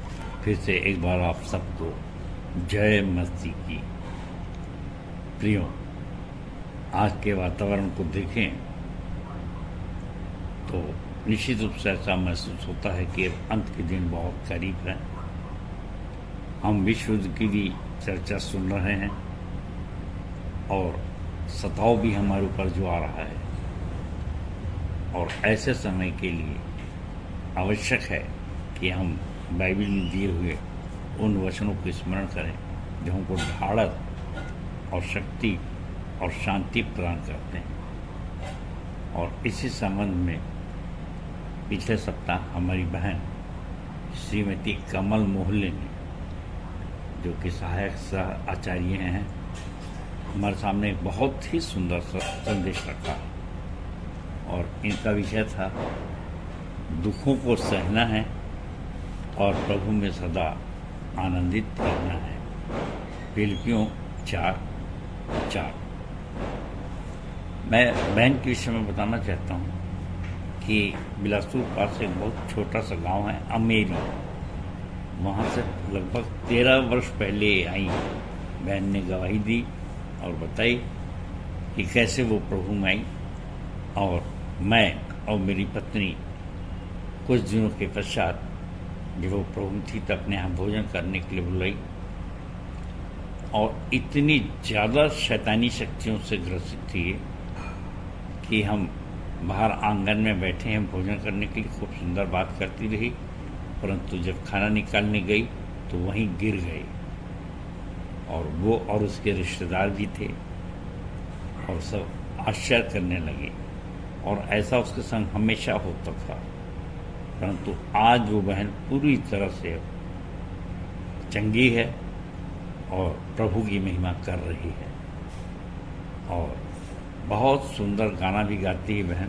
फिर से एक बार आप सबको जय मसीह की। प्रियो, आज के वातावरण को देखें तो निश्चित रूप से ऐसा महसूस होता है कि अब अंत के दिन बहुत करीब है। हम विश्व युद्ध की भी चर्चा सुन रहे हैं और सताव भी हमारे ऊपर जो आ रहा है, और ऐसे समय के लिए आवश्यक है कि हम बाइबल में दिए हुए उन वचनों को स्मरण करें जो हमको ढाढ़स और शक्ति और शांति प्रदान करते हैं। और इसी संबंध में पिछले सप्ताह हमारी बहन श्रीमती कमल मोहल्ले ने, जो कि सहायक सह आचार्य हैं, हमारे सामने एक बहुत ही सुंदर संदेश रखा और इनका विषय था दुखों को सहना है और प्रभु में सदा आनंदित रहना है। फिलिपियों 4:4। मैं बहन के विषय में बताना चाहता हूँ कि बिलासपुर पास एक बहुत छोटा सा गांव है अमेरी, वहाँ से लगभग 13 वर्ष पहले आई बहन ने गवाही दी और बताई कि कैसे वो प्रभु में आई। और मैं और मेरी पत्नी कुछ दिनों के पश्चात जब वो प्रभु थी तो अपने यहाँ भोजन करने के लिए बुलाई, और इतनी ज़्यादा शैतानी शक्तियों से ग्रसित थी कि हम बाहर आंगन में बैठे हैं भोजन करने के लिए, खूब सुंदर बात करती रही, परंतु जब खाना निकालने गई तो वहीं गिर गई। और वो और उसके रिश्तेदार भी थे और सब आश्चर्य करने लगे, और ऐसा उसके संग हमेशा होता था। परंतु आज वो बहन पूरी तरह से चंगी है और प्रभु की महिमा कर रही है, और बहुत सुंदर गाना भी गाती है बहन।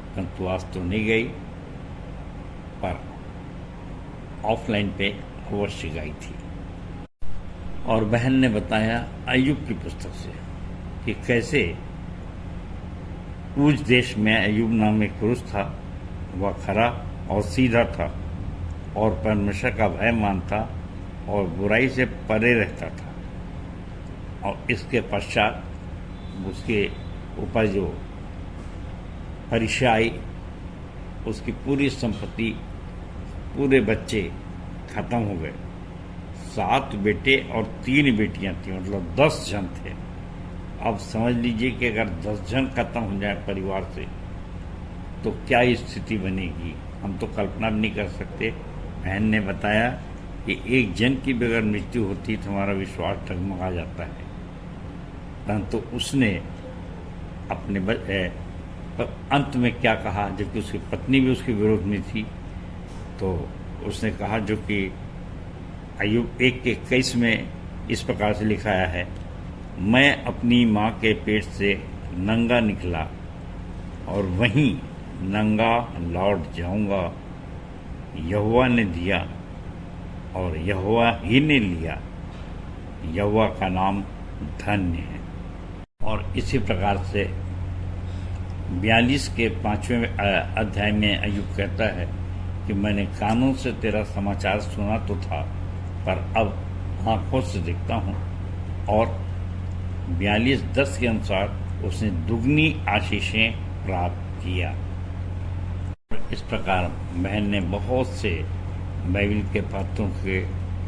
परंतु आज तो नहीं गई, पर ऑफलाइन पे अवश्य गाई थी। और बहन ने बताया अय्यूब की पुस्तक से कि कैसे उस देश में अय्यूब नाम एक पुरुष था, वह खरा और सीधा था और परमेश्वर का भय मानता और बुराई से परे रहता था। और इसके पश्चात उसके ऊपर जो परीक्षा आई, उसकी पूरी संपत्ति, पूरे बच्चे खत्म हो गए। 7 बेटे और 3 बेटियां थी, मतलब 10 जन थे। अब समझ लीजिए कि अगर 10 जन खत्म हो जाए परिवार से तो क्या स्थिति बनेगी, हम तो कल्पना भी नहीं कर सकते। बहन ने बताया कि एक जन की भी अगर मृत्यु होती तो हमारा विश्वास डगमगा जाता है, परंतु उसने अपने अंत में क्या कहा, जबकि उसकी पत्नी भी उसके विरोध में थी, तो उसने कहा जो कि अय्यूब 1:21 में इस प्रकार से लिखाया है, मैं अपनी माँ के पेट से नंगा निकला और वहीं नंगा लौट जाऊंगा। यहोवा ने दिया और यहोवा ही ने लिया, यहोवा का नाम धन्य है। और इसी प्रकार से 42 के 5वें अध्याय में अय्यूब कहता है कि मैंने कानों से तेरा समाचार सुना तो था, पर अब आंखों से देखता हूँ। और 42:10 के अनुसार उसने दुगनी आशीषें प्राप्त किया। इस प्रकार बहन ने बहुत से बाइबल के पात्रों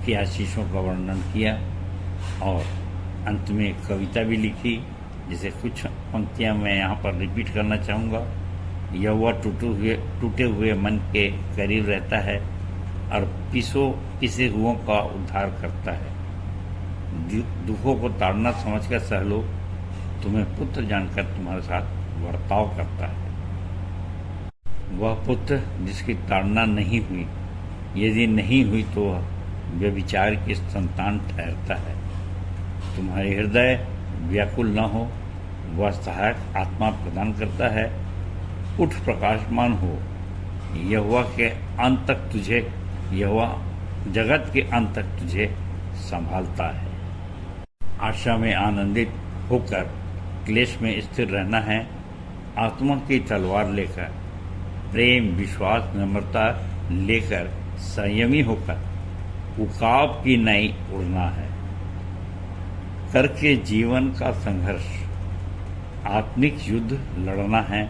की आशीषों का वर्णन किया और अंत में एक कविता भी लिखी, जिसे कुछ पंक्तियां मैं यहाँ पर रिपीट करना चाहूँगा। यहोवा टूटे हुए मन के करीब रहता है और पिसे हुओं का उद्धार करता है। दुखों को ताड़ना समझकर सह लो, तुम्हें पुत्र जानकर तुम्हारे साथ वर्ताव करता है। वह पुत्र जिसकी ताड़ना नहीं हुई, यदि नहीं हुई तो वह व्यभिचार की संतान ठहरता है। तुम्हारे हृदय व्याकुल न हो, वह सहायक आत्मा प्रदान करता है। उठ प्रकाशमान हो, यहोवा के अंत तक तुझे, यहोवा जगत के अंत तक तुझे संभालता है। आशा में आनंदित होकर क्लेश में स्थिर रहना है। आत्मा की तलवार लेकर, प्रेम विश्वास नम्रता लेकर संयमी होकर उकाब की नई उड़ना है। करके जीवन का संघर्ष, आत्मिक युद्ध लड़ना है,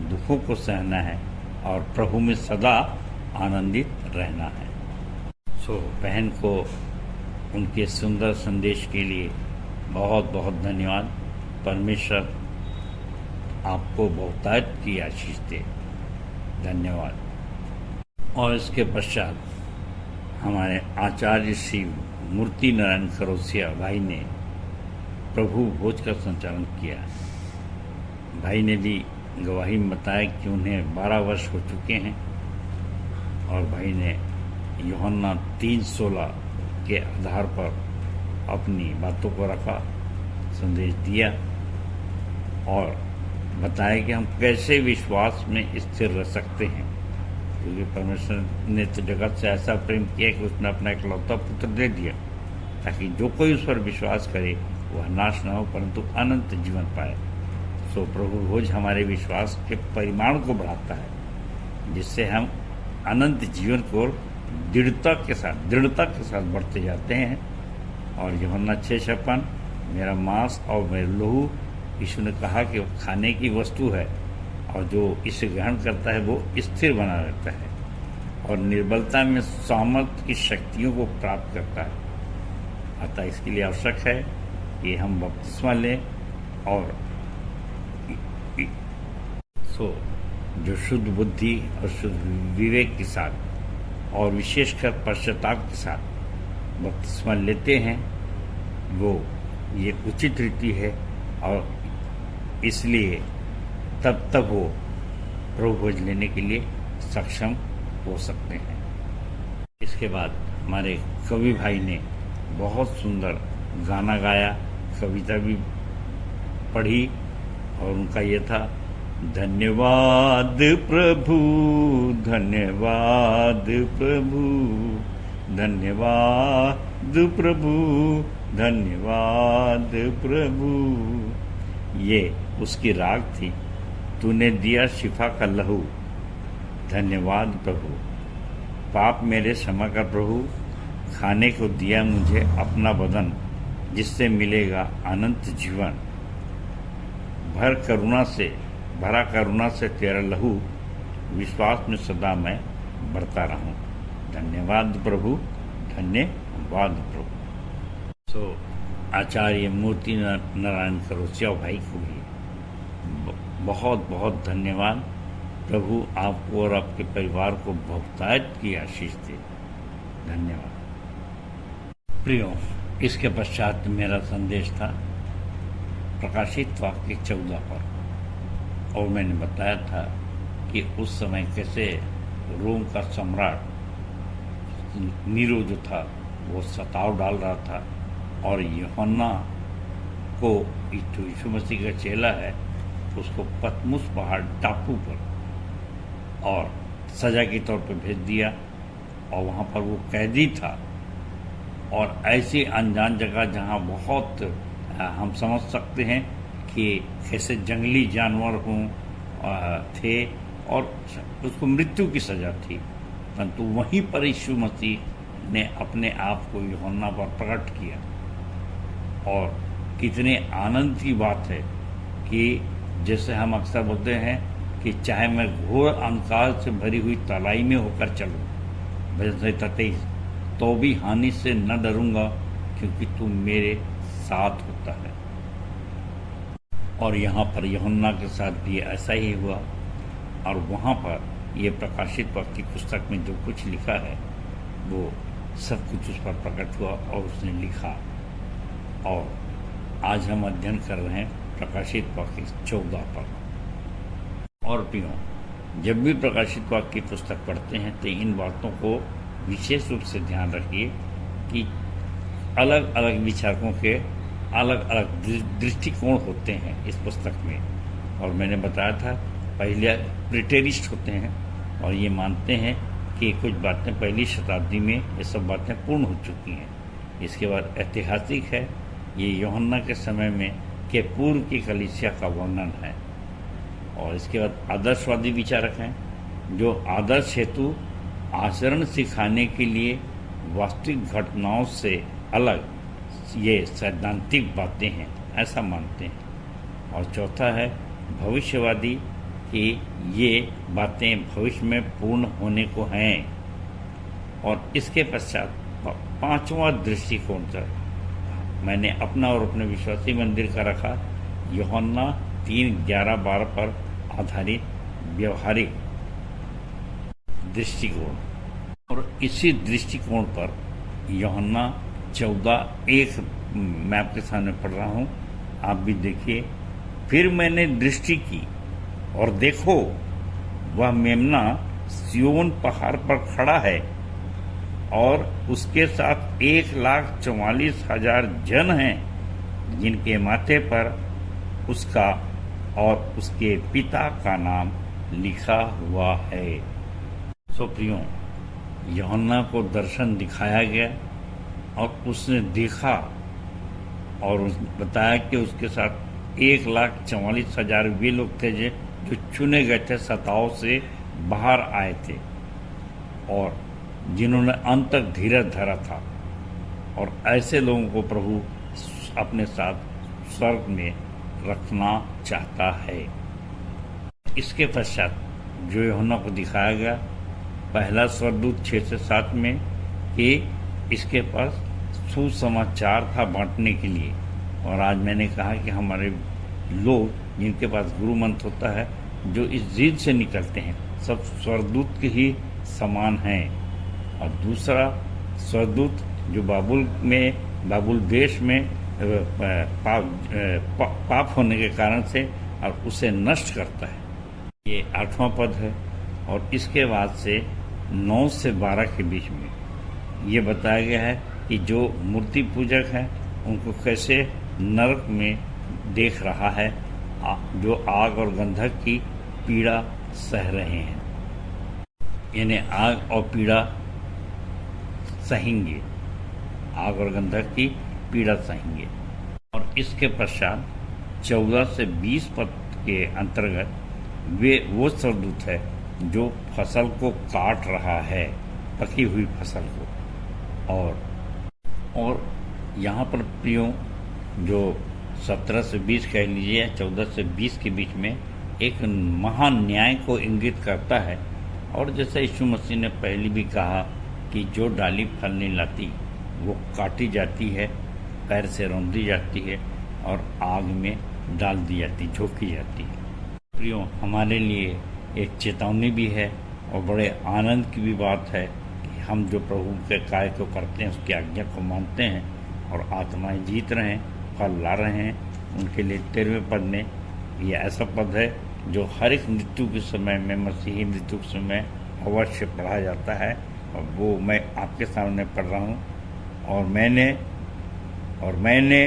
दुखों को सहना है और प्रभु में सदा आनंदित रहना है। सो बहन को उनके सुंदर संदेश के लिए बहुत बहुत धन्यवाद। परमेश्वर आपको बहुतायत की आशीष दे। धन्यवाद। और इसके पश्चात हमारे आचार्य श्री मूर्ति नारायण खरोसिया भाई ने प्रभु भोज का संचालन किया। भाई ने भी गवाही में बताया कि उन्हें 12 वर्ष हो चुके हैं और भाई ने यूहन्ना 3:16 के आधार पर अपनी बातों को रखा, संदेश दिया और बताया कि हम कैसे विश्वास में स्थिर रह सकते हैं, क्योंकि परमेश्वर ने तो जगत से ऐसा प्रेम किया कि उसने अपना इकलौता पुत्र दे दिया, ताकि जो कोई उस पर विश्वास करे वह नाश न हो परंतु अनंत जीवन पाए। सो प्रभु भोज हमारे विश्वास के परिमाण को बढ़ाता है, जिससे हम अनंत जीवन को दृढ़ता के साथ बढ़ते जाते हैं। और यूहन्ना 6:56 मेरा मांस और मेरा लहू, यीशु ने कहा कि वो खाने की वस्तु है और जो इसे ग्रहण करता है वो स्थिर बना रहता है और निर्बलता में सामर्थ की शक्तियों को प्राप्त करता है। अतः इसके लिए आवश्यक है कि हम बपतिस्मा लें और जो शुद्ध बुद्धि और शुद्ध विवेक के साथ और विशेषकर पश्चाताप के साथ बपतिस्मा लेते हैं, वो ये उचित रीति है और इसलिए तब वो प्रभु भोज लेने के लिए सक्षम हो सकते हैं। इसके बाद हमारे कवि भाई ने बहुत सुंदर गाना गाया, कविता भी पढ़ी और उनका ये था, धन्यवाद प्रभु धन्यवाद प्रभु धन्यवाद प्रभु धन्यवाद प्रभु। ये उसकी राग थी, तूने दिया शिफा का लहू, धन्यवाद प्रभु। पाप मेरे क्षमा कर प्रभु, खाने को दिया मुझे अपना बदन, जिससे मिलेगा अनंत जीवन। भरा करुणा से तेरा लहू, विश्वास में सदा मैं बढ़ता रहूं। धन्यवाद प्रभु, धन्यवाद प्रभु। सो आचार्य मूर्ति नारायण खरोसिया भाई को भी बहुत बहुत धन्यवाद। प्रभु आपको और आपके परिवार को बहुतायत की आशीष दे। धन्यवाद। प्रियो, इसके पश्चात मेरा संदेश था प्रकाशित वाक्य 14 पर, और मैंने बताया था कि उस समय कैसे रोम का सम्राट नीरो जो था वो सताव डाल रहा था, और यूहन्ना को यीशु मसीह का चेला है उसको पतमुस पहाड़ टापू पर और सजा के तौर पर भेज दिया, और वहाँ पर वो कैदी था। और ऐसी अनजान जगह जहाँ बहुत हम समझ सकते हैं कि कैसे जंगली जानवर थे और उसको मृत्यु की सज़ा थी, परंतु वहीं पर यीशु मसीह ने अपने आप को यूहन्ना पर प्रकट किया। और कितने आनंद की बात है कि जैसे हम अक्सर बोलते हैं कि चाहे मैं घोर अंधकार से भरी हुई तलाई में होकर चलूं, भजन संहिता 23, तो भी हानि से न डरूंगा क्योंकि तू मेरे साथ होता है। और यहाँ पर यूहन्ना के साथ भी ऐसा ही हुआ, और वहाँ पर ये प्रकाशित वाक्य की पुस्तक में जो कुछ लिखा है वो सब कुछ उस पर प्रकट हुआ और उसने लिखा। और आज हम अध्ययन कर रहे हैं प्रकाशित वाक्य 14 पर। और प्रियो, जब भी प्रकाशित वाक्य की पुस्तक पढ़ते हैं तो इन बातों को विशेष रूप से ध्यान रखिए कि अलग अलग विचारकों के अलग अलग दृष्टिकोण होते हैं इस पुस्तक में। और मैंने बताया था पहले प्रिटेरिस्ट होते हैं और ये मानते हैं कि कुछ बातें पहली शताब्दी में ये सब बातें पूर्ण हो चुकी हैं। इसके बाद ऐतिहासिक है, ये यूहन्ना के समय में के पूर्व की कलीसिया का वर्णन है। और इसके बाद आदर्शवादी विचारक हैं जो आदर्श हेतु आचरण सिखाने के लिए वास्तविक घटनाओं से अलग ये सैद्धांतिक बातें हैं, ऐसा मानते हैं। और चौथा है भविष्यवादी कि ये बातें भविष्य में पूर्ण होने को हैं। और इसके पश्चात पांचवा दृष्टिकोण था मैंने अपना और अपने विश्वासी मंदिर का रखा, यूहन्ना 3:11-12 पर आधारित व्यवहारिक दृष्टिकोण। और इसी दृष्टिकोण पर यूहन्ना 14:1 मैं आपके सामने पढ़ रहा हूँ, आप भी देखिए। फिर मैंने दृष्टि की और देखो वह मेमना सिय्योन पहाड़ पर खड़ा है और उसके साथ 1,44,000 जन हैं जिनके माथे पर उसका और उसके पिता का नाम लिखा हुआ है। सो प्रियो, यूहन्ना को दर्शन दिखाया गया और उसने देखा और बताया कि उसके साथ 1,44,000 वे लोग थे जो चुने गए थे, सताओं से बाहर आए थे और जिन्होंने अंत तक धीरज धरा था। और ऐसे लोगों को प्रभु अपने साथ स्वर्ग में रखना चाहता है। इसके पश्चात जो यूहन्ना को दिखाया गया, पहला स्वर्गदूत 6 से 7 में कि इसके पास सुसमाचार था बांटने के लिए। और आज मैंने कहा कि हमारे लोग जिनके पास गुरु मंत्र होता है, जो इस जिद से निकलते हैं, सब स्वर्गदूत के ही समान हैं। और दूसरा स्वर्गदूत जो बाबुल देश में पाप होने के कारण से और उसे नष्ट करता है, ये 8वां पद है। और इसके बाद से 9 से 12 के बीच में ये बताया गया है कि जो मूर्ति पूजक हैं उनको कैसे नरक में देख रहा है, जो आग और गंधक की पीड़ा सह रहे हैं, यानी आग और पीड़ा सहेंगे, आग और गंधक की पीड़ा सहेंगे। और इसके पश्चात 14 से 20 पद के अंतर्गत वो स्वर्गदूत है जो फसल को काट रहा है, पकी हुई फसल को। और यहाँ पर प्रियो जो 17 से 20 कह लीजिए, 14 से 20 के बीच में एक महान न्याय को इंगित करता है। और जैसे यीशु मसीह ने पहले भी कहा कि जो डाली फल नहीं लाती वो काटी जाती है, पैर से रौंदी जाती है और आग में डाल दी जाती, झोंकी जाती है। प्रियो, हमारे लिए एक चेतावनी भी है और बड़े आनंद की भी बात है कि हम जो प्रभु के कार्य को करते हैं, उसकी आज्ञा को मानते हैं और आत्माएं जीत रहे हैं, फल ला रहे हैं। उनके लिए 13वें पद में ये ऐसा पद है जो हर एक मृत्यु के समय में, मसीही मृत्यु के समय अवश्य पढ़ा जाता है और वो मैं आपके सामने पढ़ रहा हूँ। और मैंने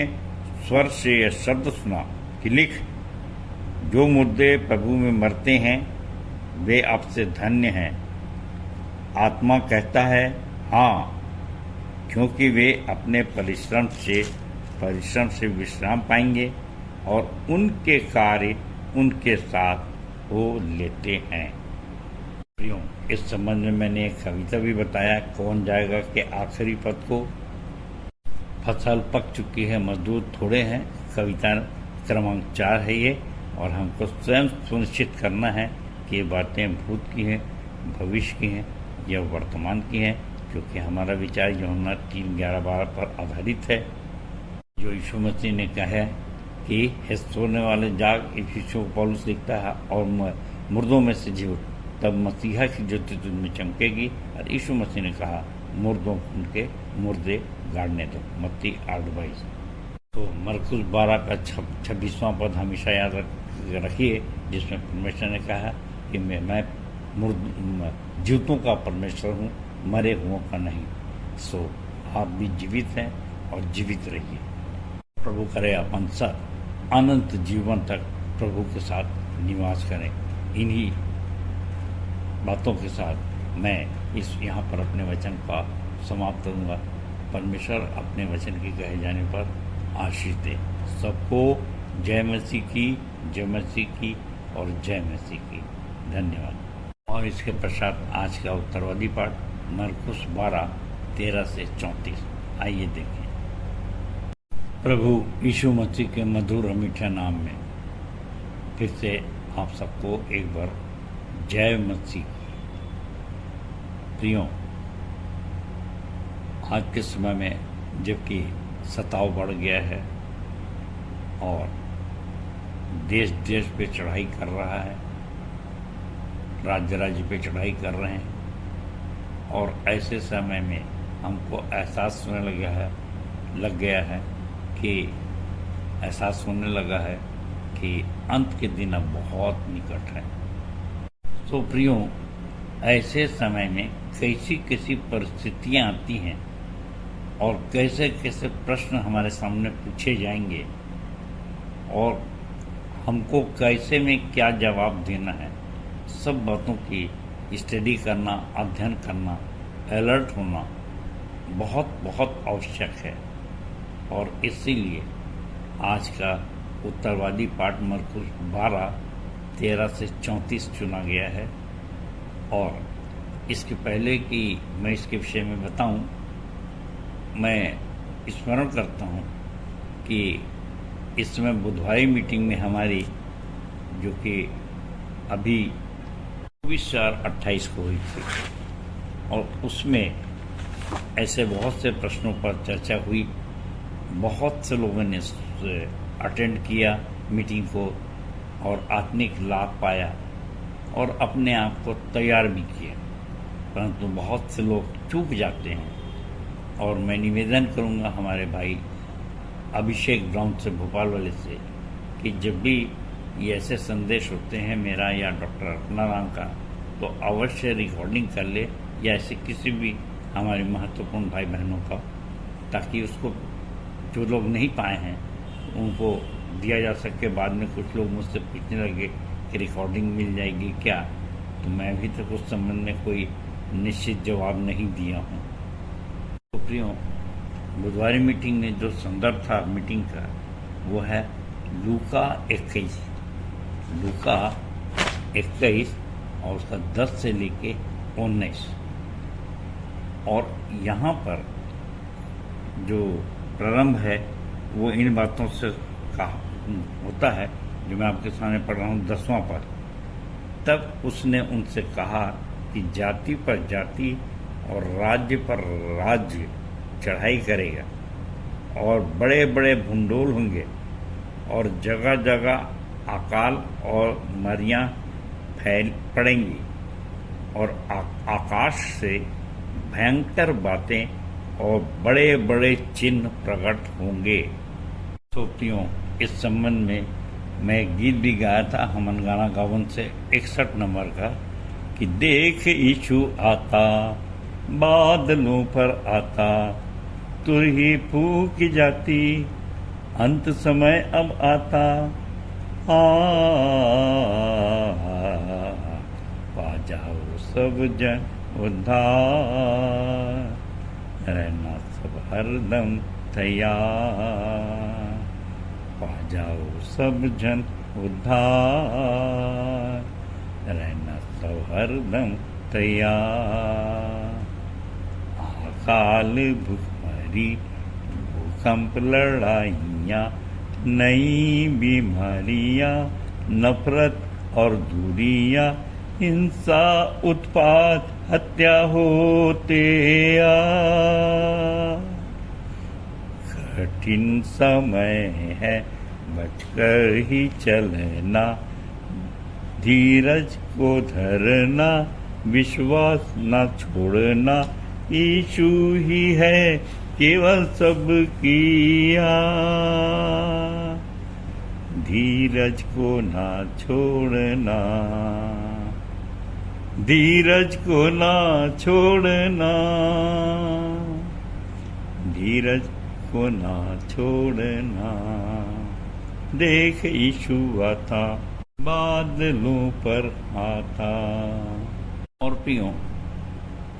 स्वर से यह शब्द सुना कि लिख, जो मुर्दे प्रभु में मरते हैं वे आपसे धन्य हैं। आत्मा कहता है हाँ, क्योंकि वे अपने परिश्रम से विश्राम पाएंगे और उनके कार्य उनके साथ हो लेते हैं। प्रियो, इस संबंध में मैंने एक कविता भी बताया, कौन जाएगा के आखिरी पद को। फसल पक चुकी है, मजदूर थोड़े हैं। कविता क्रमांक 4 है ये, और हमको स्वयं सुनिश्चित करना है कि ये बातें भूत की हैं, भविष्य की हैं या वर्तमान की हैं, क्योंकि हमारा विचार यूहन्ना 3:11-12 पर आधारित है। जो यीशु मसीह ने कहा है कि हे सोने वाले जाग, यीशु पौलुस लिखता है, और मुर्दों में से जी उठ, तब मसीहा की ज्योति तुझ में चमकेगी। और यीशु मसीह ने कहा मुर्दों उनके मुर्दे गाड़ने दो, मत्ती 8:22। तो मरकुस 12 का 26वां पद हमेशा याद रखिए, जिसमें परमेश्वर ने कहा कि मैं जीवितों का परमेश्वर हूँ, मरे हुओं का नहीं। सो आप भी जीवित हैं और जीवित रहिए। प्रभु करे अपन सब अनंत जीवन तक प्रभु के साथ निवास करें। इन्हीं बातों के साथ मैं यहाँ पर अपने वचन का समाप्त करूँगा। परमेश्वर अपने वचन के कहे जाने पर आशीष दे। सबको जय मसीह की, जय मसीह की और जय मसीह की। धन्यवाद। और इसके पश्चात आज का उत्तरवादी पाठ मरकुस 12:13 से 34। आइए देखें। प्रभु यीशु मसीह के मधुर मीठा नाम में फिर से आप सबको एक बार जय मसीह। प्रियो, आज के समय में जबकि सताव बढ़ गया है और देश देश पे चढ़ाई कर रहा है, राज्य राज्य पे चढ़ाई कर रहे हैं, और ऐसे समय में हमको एहसास होने लगा है कि अंत के दिन अब बहुत निकट है। तो प्रियो, ऐसे समय में कैसी कैसी परिस्थितियां आती हैं और कैसे कैसे प्रश्न हमारे सामने पूछे जाएंगे और हमको कैसे में क्या जवाब देना है, सब बातों की स्टडी करना, अध्ययन करना, अलर्ट होना बहुत बहुत आवश्यक है। और इसीलिए आज का उत्तरवादी पाठ मरकुस 12:13 से 34 चुना गया है। और इसके पहले कि मैं इसके विषय में बताऊं, मैं स्मरण करता हूं कि इस समय बुधवारी मीटिंग में हमारी, जो कि अभी 24/4/28 को हुई थी, और उसमें ऐसे बहुत से प्रश्नों पर चर्चा हुई। बहुत से लोगों ने अटेंड किया मीटिंग को और आत्मिक लाभ पाया और अपने आप को तैयार भी किया, परंतु बहुत से लोग चूक जाते हैं। और मैं निवेदन करूंगा हमारे भाई अभिषेक ब्राउन से, भोपाल वाले से, कि जब भी ये ऐसे संदेश होते हैं मेरा या डॉक्टर अर्पणा राम का, तो अवश्य रिकॉर्डिंग कर ले, या ऐसे किसी भी हमारे महत्वपूर्ण भाई बहनों का, ताकि उसको जो लोग नहीं पाए हैं उनको दिया जा सके। बाद में कुछ लोग मुझसे पूछने लगे कि रिकॉर्डिंग मिल जाएगी क्या, तो मैं भी तक उस संबंध में कोई निश्चित जवाब नहीं दिया हूँ। तो प्रियो, बुधवारी मीटिंग में जो संदर्भ था मीटिंग का, वो है लूका 21 और उसका 10 से लेके 19। और यहाँ पर जो प्रारंभ है वो इन बातों से कहा होता है जो मैं आपके सामने पढ़ रहा हूँ। 10वां पद, तब उसने उनसे कहा कि जाति पर जाति और राज्य पर राज्य चढ़ाई करेगा और बड़े बड़े भूंडोल होंगे और जगह जगह अकाल और मरियां फैल पड़ेंगी और आकाश से भयंकर बातें और बड़े बड़े चिन्ह प्रकट होंगे। तो प्रियों, इस संबंध में मैं गीत भी गाया था हमन गाना गावन से 61 नंबर का कि देख यीशु आता बादलों पर आता तुरही फूक जाती अंत समय अब आता पा जाओ सब जन उद्धार रहना सब हरदम तैयार पा जाओ सब जन उद्धार रहना सब हरदम तैयार अकाल भूखमरी भूकंप लड़ाइयाँ नई बीमारियाँ नफरत और दूरियाँ हिंसा उत्पात हत्या होते कठिन समय है बचकर ही चलना धीरज को धरना विश्वास न छोड़ना यीशु ही है केवल सब किया धीरज को ना छोड़ना धीरज को ना छोड़ना धीरज को ना छोड़ना देख यीशु आता बादलों पर आता। और प्रियों,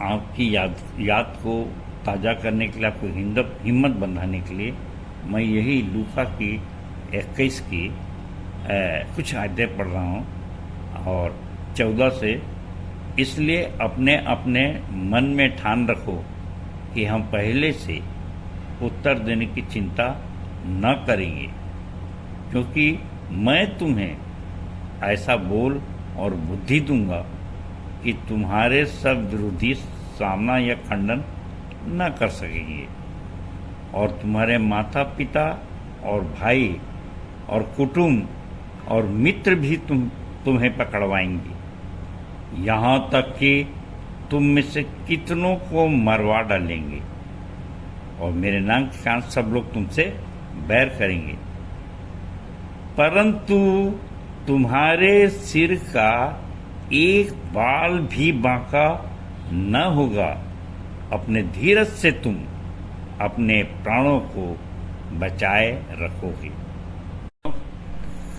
आपकी याद को ताज़ा करने के लिए, आपको हिम्मत बंधाने के लिए मैं यही लूका की 21 की कुछ आयतें पढ़ रहा हूँ और 14 से। इसलिए अपने अपने मन में ठान रखो कि हम पहले से उत्तर देने की चिंता न करेंगे, क्योंकि मैं तुम्हें ऐसा बोल और बुद्धि दूंगा कि तुम्हारे सब विरोधी सामना या खंडन न कर सकेंगे और तुम्हारे माता पिता और भाई और कुटुंब और मित्र भी तुम्हें पकड़वाएंगे, यहाँ तक कि तुम में से कितनों को मरवा डालेंगे और मेरे नाम के कारण सब लोग तुमसे बैर करेंगे, परंतु तुम्हारे सिर का एक बाल भी बांका न होगा। अपने धीरज से तुम अपने प्राणों को बचाए रखोगे।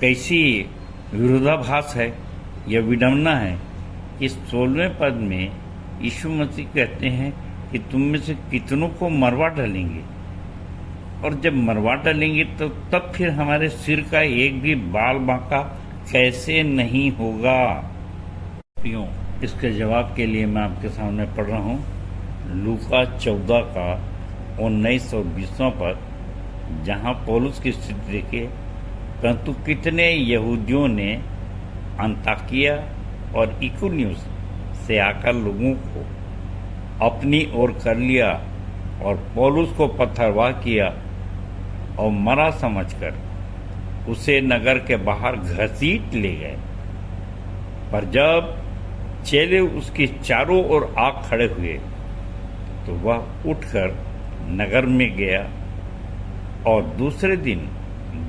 कैसी विरोधाभास है, यह विडंबना है। इस 16वें पद में यीशु मसीह कहते हैं कि तुम में से कितनों को मरवा डालेंगे, और जब मरवा डालेंगे तो तब फिर हमारे सिर का एक भी बाल बांका कैसे नहीं होगा। प्रियों, इसके जवाब के लिए मैं आपके सामने पढ़ रहा हूँ लूका 14 का 19 और 20वां पद, जहाँ पौलुस की स्थिति देखे, परंतु कितने यहूदियों ने अंताकिया और इकुनियुस से आकर लोगों को अपनी ओर कर लिया और पौलुस को पत्थरवाह किया और मरा समझकर उसे नगर के बाहर घसीट ले गए। पर जब चेले उसके चारों ओर आ खड़े हुए तो वह उठकर नगर में गया और दूसरे दिन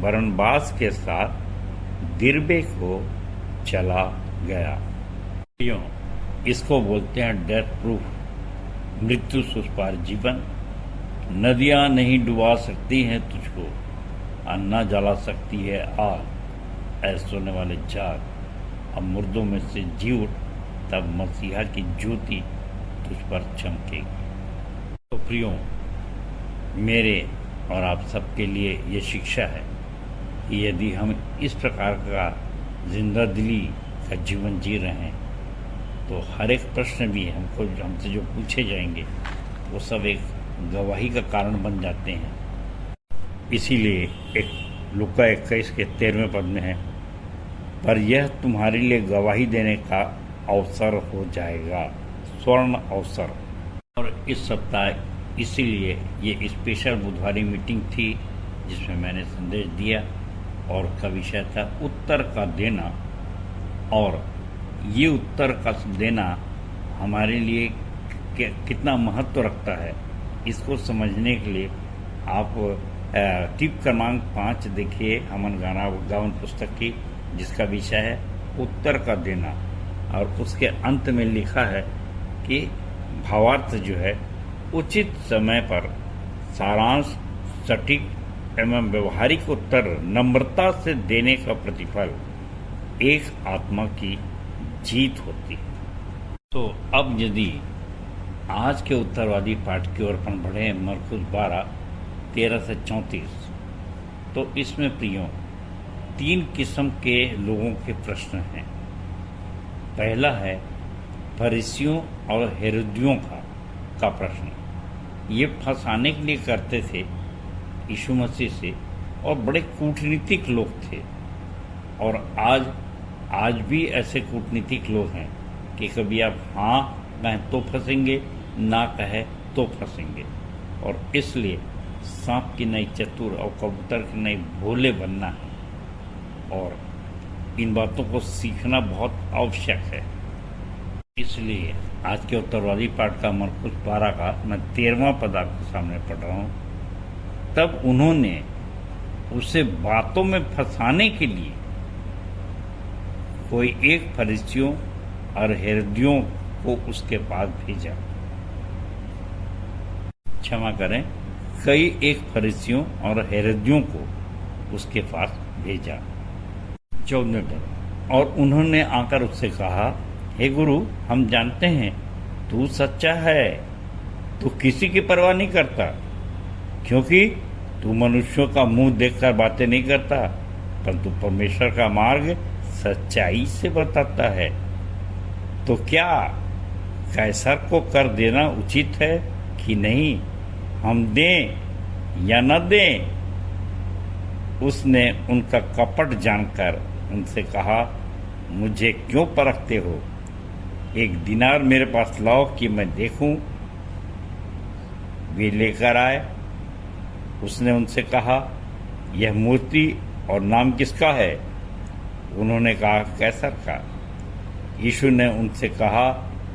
बरनबास के साथ दिरबे को चला गया। इसको बोलते हैं डेथ प्रूफ, मृत्यु सुस्पार जीवन। नदियां नहीं डुबा सकती हैं तुझको, अन्ना जला सकती है आग, ऐसे सोने वाले जाग, अब मुर्दों में से जी उठ, तब मसीहा की ज्योति तुझ पर चमकेगी। तो प्रियों, मेरे और आप सबके लिए ये शिक्षा है कि यदि हम इस प्रकार का जिंदा दिली का जीवन जी रहे हैं तो हर एक प्रश्न भी हमसे जो पूछे जाएंगे वो सब एक गवाही का कारण बन जाते हैं। इसीलिए एक लूका 21 के 13वें पद में है, पर यह तुम्हारे लिए गवाही देने का अवसर हो जाएगा, स्वर्ण अवसर। और इस सप्ताह इसीलिए ये स्पेशल बुधवारी मीटिंग थी जिसमें मैंने संदेश दिया और का विषय था उत्तर का देना। और ये उत्तर का देना हमारे लिए कितना महत्व रखता है इसको समझने के लिए आप टिप क्रमांक 5 देखिए हमन गावन पुस्तक की, जिसका विषय है उत्तर का देना। और उसके अंत में लिखा है कि भावार्थ जो है उचित समय पर सारांश, सटीक एवं व्यवहारिक उत्तर नम्रता से देने का प्रतिफल एक आत्मा की जीत होती है। तो अब यदि आज के उत्तरवादी पाठ की ओर अपन बढ़े, मरकुस 12:13 से 34, तो इसमें प्रियो 3 किस्म के लोगों के प्रश्न हैं। पहला है फरीसियों और हेरोदियों का प्रश्न। ये फंसाने के लिए करते थे यीशु मसीह से, और बड़े कूटनीतिक लोग थे। और आज भी ऐसे कूटनीतिक लोग हैं कि कभी आप हाँ कहें तो फंसेंगे, ना कहे तो फंसेंगे। और इसलिए सांप की नई चतुर और कबूतर की नई भोले बनना है, और इन बातों को सीखना बहुत आवश्यक है। इसलिए आज के उत्तरवादी पाठ का मरकुस 12 का मैं 13वां पद आपके सामने पढ़ रहा हूँ। तब उन्होंने उसे बातों में फंसाने के लिए कोई एक फरीसियों और हेरोदियों को उसके पास भेजा। क्षमा करें, कई एक फरीसियों और हेरोदियों को उसके पास भेजा। 14वें पद, और उन्होंने आकर उससे कहा, हे गुरु, हम जानते हैं तू सच्चा है, तू किसी की परवाह नहीं करता, क्योंकि तू मनुष्यों का मुंह देखकर बातें नहीं करता, परंतु परमेश्वर का मार्ग सच्चाई से बताता है। तो क्या कैसर को कर देना उचित है कि नहीं, हम दें या न दें? उसने उनका कपट जानकर उनसे कहा, मुझे क्यों परखते हो? एक दिनार मेरे पास लाओ कि मैं देखूं। वे लेकर आए। उसने उनसे कहा, यह मूर्ति और नाम किसका है? उन्होंने कहा, कैसर का। यीशु ने उनसे कहा,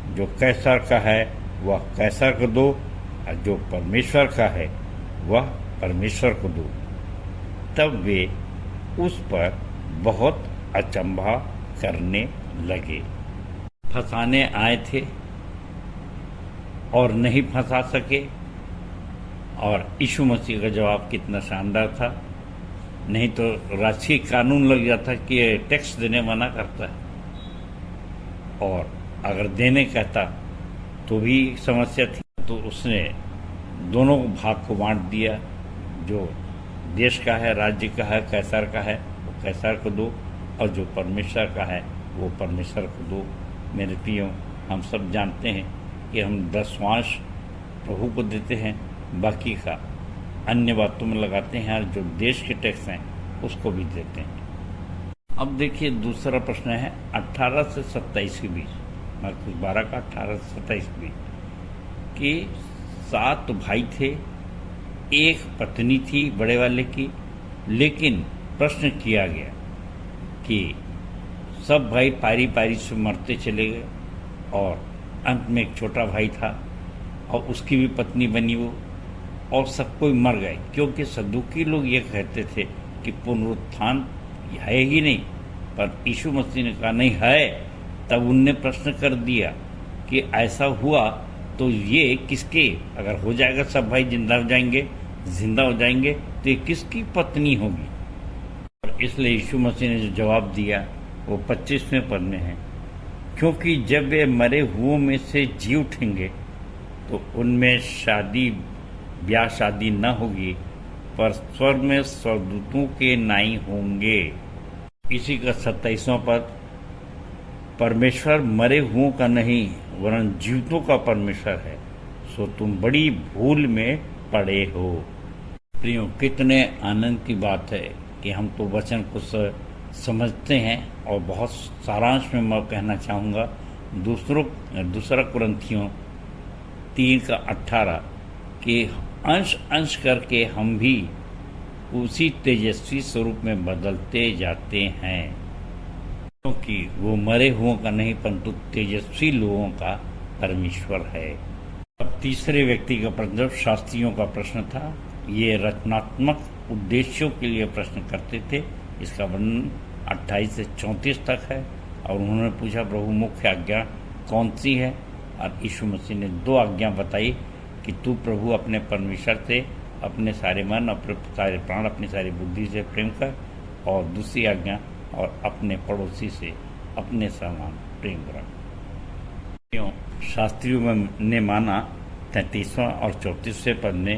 जो कैसर का है वह कैसर को दो, और जो परमेश्वर का है वह परमेश्वर को दो। तब वे उस पर बहुत अचंभा करने लगे। फंसाने आए थे और नहीं फंसा सके। और यीशु मसीह का जवाब कितना शानदार था। नहीं तो राष्ट्रीय कानून लग जाता कि टैक्स देने मना करता है, और अगर देने कहता तो भी समस्या थी। तो उसने दोनों भाग को बांट दिया। जो देश का है, राज्य का है, कैसर का है, वो कैसर को दो, और जो परमेश्वर का है वो परमेश्वर को दो। मेरे प्रियो, हम सब जानते हैं कि हम 10वांश प्रभु को देते हैं, बाकी का अन्य बातों में लगाते हैं, और जो देश के टैक्स हैं उसको भी देते हैं। अब देखिए दूसरा प्रश्न है 18 से 27 के बीच, मरकुस 12 का 18 से 27 के बीच, कि 7 भाई थे, एक पत्नी थी बड़े वाले की, लेकिन प्रश्न किया गया कि सब भाई पारी पारी से मरते चले गए, और अंत में एक छोटा भाई था और उसकी भी पत्नी बनी वो, और सब कोई मर गए। क्योंकि सदुकी लोग ये कहते थे कि पुनरुत्थान है ही नहीं, पर यीशु मसीह ने कहा नहीं है। तब उनने प्रश्न कर दिया कि ऐसा हुआ तो ये किसके, अगर हो जाएगा सब भाई जिंदा हो जाएंगे तो ये किसकी पत्नी होगी? और इसलिए यीशु मसीह ने जो जवाब दिया वो 25वें पद में है, क्योंकि जब वे मरे हुओं में से जी उठेंगे तो उनमें ब्याह शादी न होगी, पर स्वर्ग में स्वर्गदूतों के नाई होंगे। इसी का 27वां पद, परमेश्वर मरे हुओं का नहीं वरन जीवितों का परमेश्वर है, सो तुम बड़ी भूल में पड़े हो। प्रियो, कितने आनंद की बात है कि हम तो वचन को समझते हैं। और बहुत सारांश में मैं कहना चाहूँगा, दूसरा कुरिन्थियों 3 का 18 कि अंश अंश करके हम भी उसी तेजस्वी स्वरूप में बदलते जाते हैं, क्योंकि वो मरे हुओं का नहीं परंतु तेजस्वी लोगों का परमेश्वर है। अब तीसरे व्यक्ति का प्रश्न शास्त्रियों का प्रश्न था। ये रचनात्मक उद्देश्यों के लिए प्रश्न करते थे। इसका वर्णन 28 से 34 तक है। और उन्होंने पूछा प्रभु मुख्य आज्ञा कौन सी है, और यीशु मसीह ने 2 आज्ञा बताई कि तू प्रभु अपने परमेश्वर से अपने सारे मन, अपने सारे प्राण, अपनी सारी बुद्धि से प्रेम कर, और दूसरी आज्ञा और अपने पड़ोसी से अपने समान प्रेम रख। क्यों शास्त्रियों ने माना 33वां और 34वें पद ने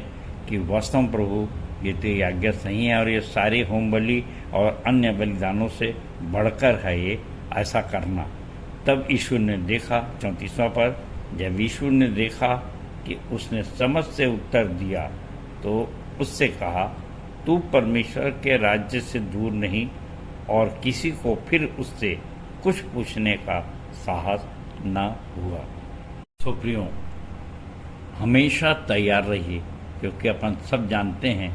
कि वास्तव में प्रभु ये तेरी आज्ञा सही है और ये सारे होम बलि और अन्य बलिदानों से बढ़कर है ये ऐसा करना। तब यीशु ने देखा 34वां पद, जब यीशु ने देखा कि उसने समझ से उत्तर दिया तो उससे कहा तू परमेश्वर के राज्य से दूर नहीं, और किसी को फिर उससे कुछ पूछने का साहस न हुआ। तो प्रियो, हमेशा तैयार रहिए, क्योंकि अपन सब जानते हैं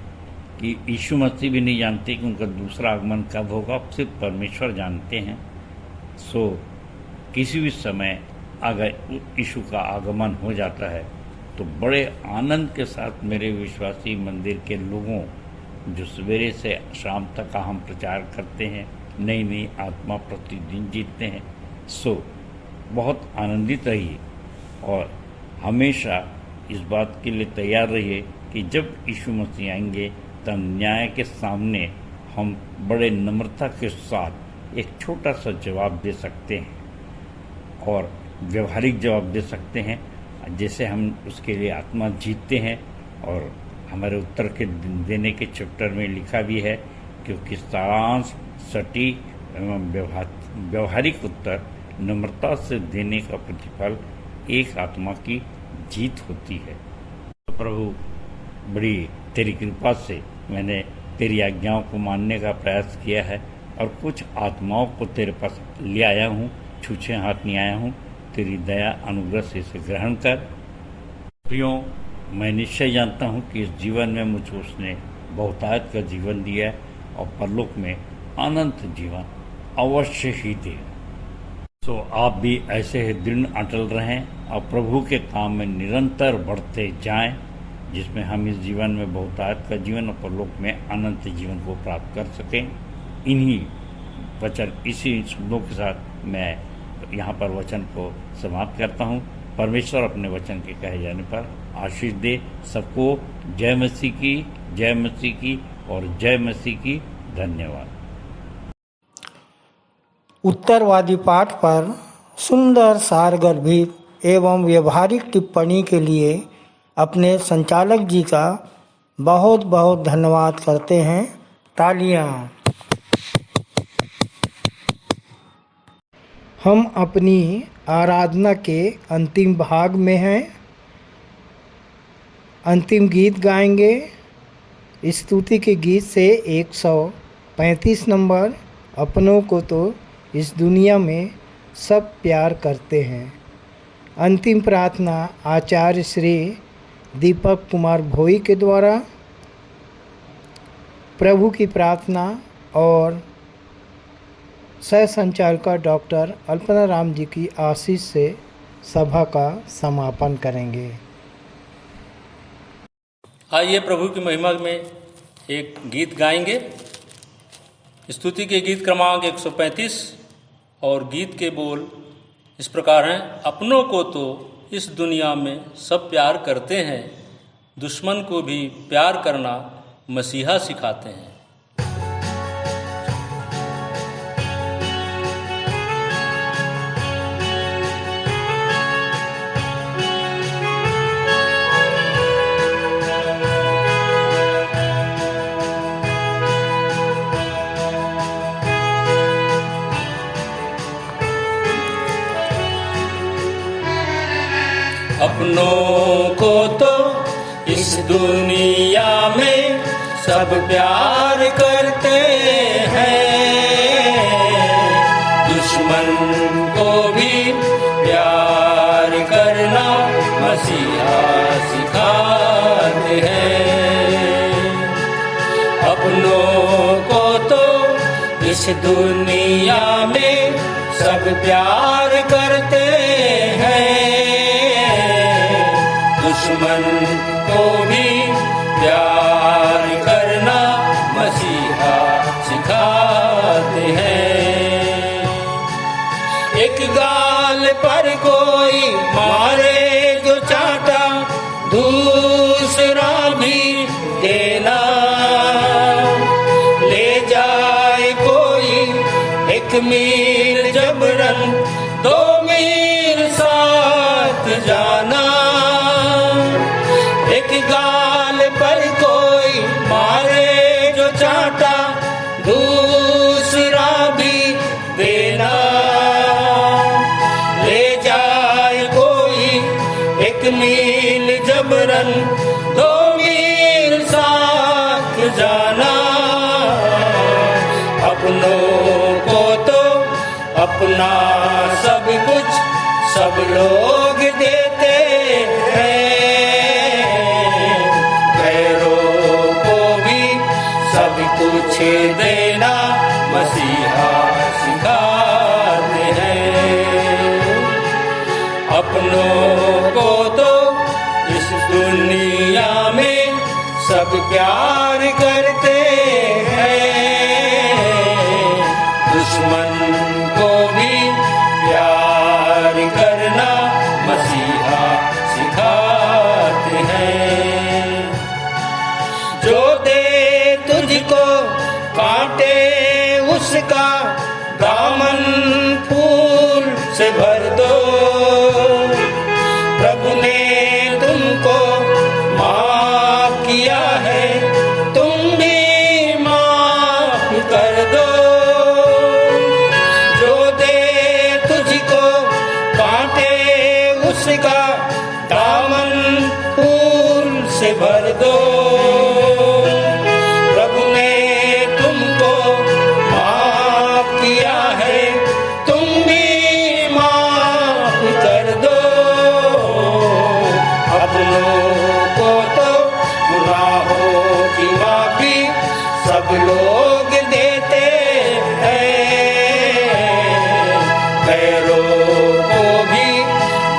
कि यीशु मसीह भी नहीं जानते कि उनका दूसरा आगमन कब होगा, सिर्फ परमेश्वर जानते हैं। सो किसी भी समय अगर यीशु का आगमन हो जाता है तो बड़े आनंद के साथ मेरे विश्वासी मंदिर के लोगों जो सवेरे से शाम तक का हम प्रचार करते हैं, नई नई आत्मा प्रतिदिन जीतते हैं, सो बहुत आनंदित रहिए और हमेशा इस बात के लिए तैयार रहिए कि जब यीशु मसीह आएंगे तब न्याय के सामने हम बड़े नम्रता के साथ एक छोटा सा जवाब दे सकते हैं और व्यवहारिक जवाब दे सकते हैं, जैसे हम उसके लिए आत्मा जीतते हैं। और हमारे उत्तर के देने के चैप्टर में लिखा भी है, क्योंकि सारांश, सटीक एवं व्यवहारिक उत्तर नम्रता से देने का प्रतिफल एक आत्मा की जीत होती है। तो प्रभु, बड़ी तेरी कृपा से मैंने तेरी आज्ञाओं को मानने का प्रयास किया है और कुछ आत्माओं को तेरे पास ले आया हूँ, छूछे हाथ नहीं आया हूँ। तेरी दया अनुग्रह से इसे ग्रहण कर। प्रियो, मैं निश्चय जानता हूँ कि इस जीवन में मुझे उसने बहुतायत का जीवन दिया है और परलोक में अनंत जीवन अवश्य ही दे। तो आप भी ऐसे ही दृढ़ अटल रहें और प्रभु के काम में निरंतर बढ़ते जाएं, जिसमें हम इस जीवन में बहुतायत का जीवन और परलोक में अनंत जीवन को प्राप्त कर सकें। इन्हीं वचन, इसी शब्दों के साथ मैं यहाँ पर वचन को समाप्त करता हूँ। परमेश्वर अपने वचन के कहे जाने पर आशीष दे सबको। जय मसीह की, जय मसीह की और जय मसीह की। धन्यवाद।
उत्तरवादी पाठ पर सुंदर सारगर्भित एवं व्यवहारिक टिप्पणी के लिए अपने संचालक जी का बहुत बहुत धन्यवाद करते हैं। तालियां। हम अपनी आराधना के अंतिम भाग में हैं। अंतिम गीत गाएंगे। स्तुति के गीत से 135 नंबर, अपनों को तो इस दुनिया में सब प्यार करते हैं। अंतिम प्रार्थना आचार्य श्री दीपक कुमार भोई के द्वारा। प्रभु की प्रार्थना और सह संचालिका डॉक्टर अल्पना राम जी की आशीष से सभा का समापन करेंगे।
आइए प्रभु की महिमा में एक गीत गाएंगे। स्तुति के गीत क्रमांक 135 और गीत के बोल इस प्रकार हैं। अपनों को तो इस दुनिया में सब प्यार करते हैं, दुश्मन को भी प्यार करना मसीहा सिखाते हैं। अपनों को तो इस दुनिया में सब प्यार करते हैं, दुश्मन को भी प्यार करना मसीहा
इस दुनिया में सब प्यार करते हैं, दुश्मन को भी प्यार करना मसीहा सिखाते हैं। एक गाल पर कोई मारे जो चाटा, दूसरा भी देना, ले जाए कोई 1 मील जबरन, 2 मील साथ जाना। एक गाल पर कोई मारे जो चाटा, दूसरा भी देना, ले जाए कोई 1 मील जबरन, 2 मील साथ जाना। अपनों को तो अपना सब कुछ सब लोग देते हैं, गैरों को भी सब कुछ देना मसीहा सिखाते हैं। अपनों को तो इस दुनिया में सब प्यार करते हैं, दुश्मन को भी प्यार करना मसीहा सिखाते हैं। जो दे तुझको कांटे उसका दामन फूल से भर दो, प्रभु ने तुमको माफ किया है, तुम भी माफ कर दो। जो दे तुझको कांटे उसका दामन फूल से भर दो, प्रभु ने तुमको माफ किया है, तुम भी माफ कर दो। अपनों को तो गुनाहों की माफी सब लोग देते हैं, गैरों को भी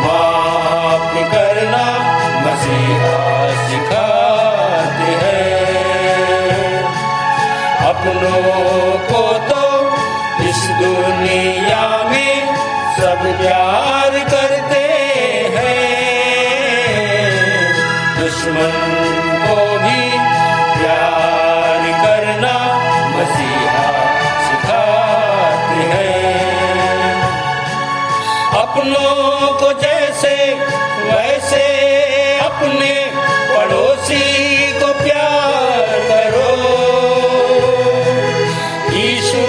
माफ करना मसीहा सिखाते हैं। अपनों को तो इस दुनिया में सब प्यार करते हैं, दुश्मन को भी प्यार करना मसीहा सिखाते हैं। अपनों को जैसे वैसे अपने पड़ोसी को प्यार करो, यीशु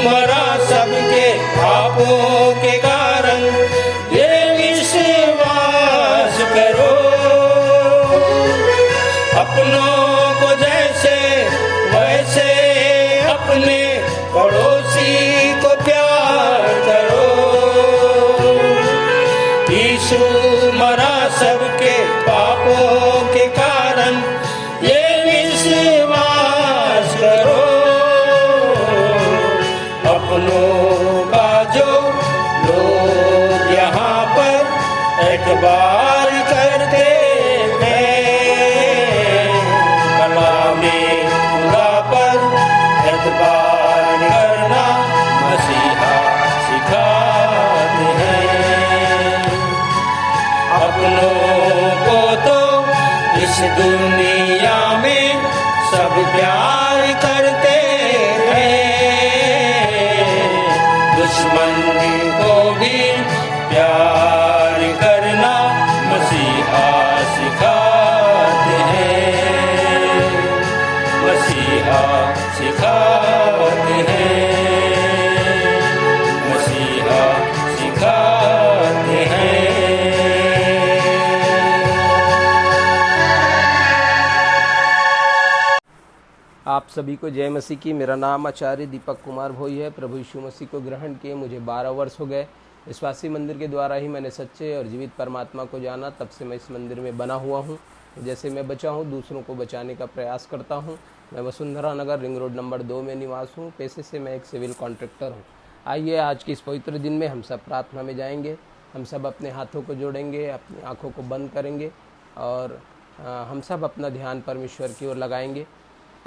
मरा सबके पापों के कारण, ये विश्वास करो। अपनों को जैसे वैसे अपने पड़ोसी को प्यार करो, यीशु मरा सबके पापों के कारण, ये विश्वास करो। अपनों का जो लोग यहाँ पर एतबार करते हैं, कलामे खुदा पर एतबार करना मसीहा सिखाते हैं। अपनों को तो इस दुनिया में सब प्यार करते हैं, दुश्मन को भी प्यार करना मसीहा सिखाते हैं, मसीहा सिखाते हैं, मसीहा सिखाते हैं।
आप सभी को जय मसीह की। मेरा नाम आचार्य दीपक कुमार भोई है। प्रभु यीशु मसीह को ग्रहण किए मुझे 12 वर्ष हो गए। विश्वासी मंदिर के द्वारा ही मैंने सच्चे और जीवित परमात्मा को जाना। तब से मैं इस मंदिर में बना हुआ हूँ। जैसे मैं बचा हूँ, दूसरों को बचाने का प्रयास करता हूँ। मैं वसुंधरा नगर रिंग रोड नंबर 2 में निवास हूँ। पेशे से मैं एक सिविल कॉन्ट्रैक्टर हूँ। आइए आज की इस पवित्र दिन में हम सब प्रार्थना में जाएंगे। हम सब अपने हाथों को जोड़ेंगे, अपनी आँखों को बंद करेंगे और हम सब अपना ध्यान परमेश्वर की ओर लगाएंगे।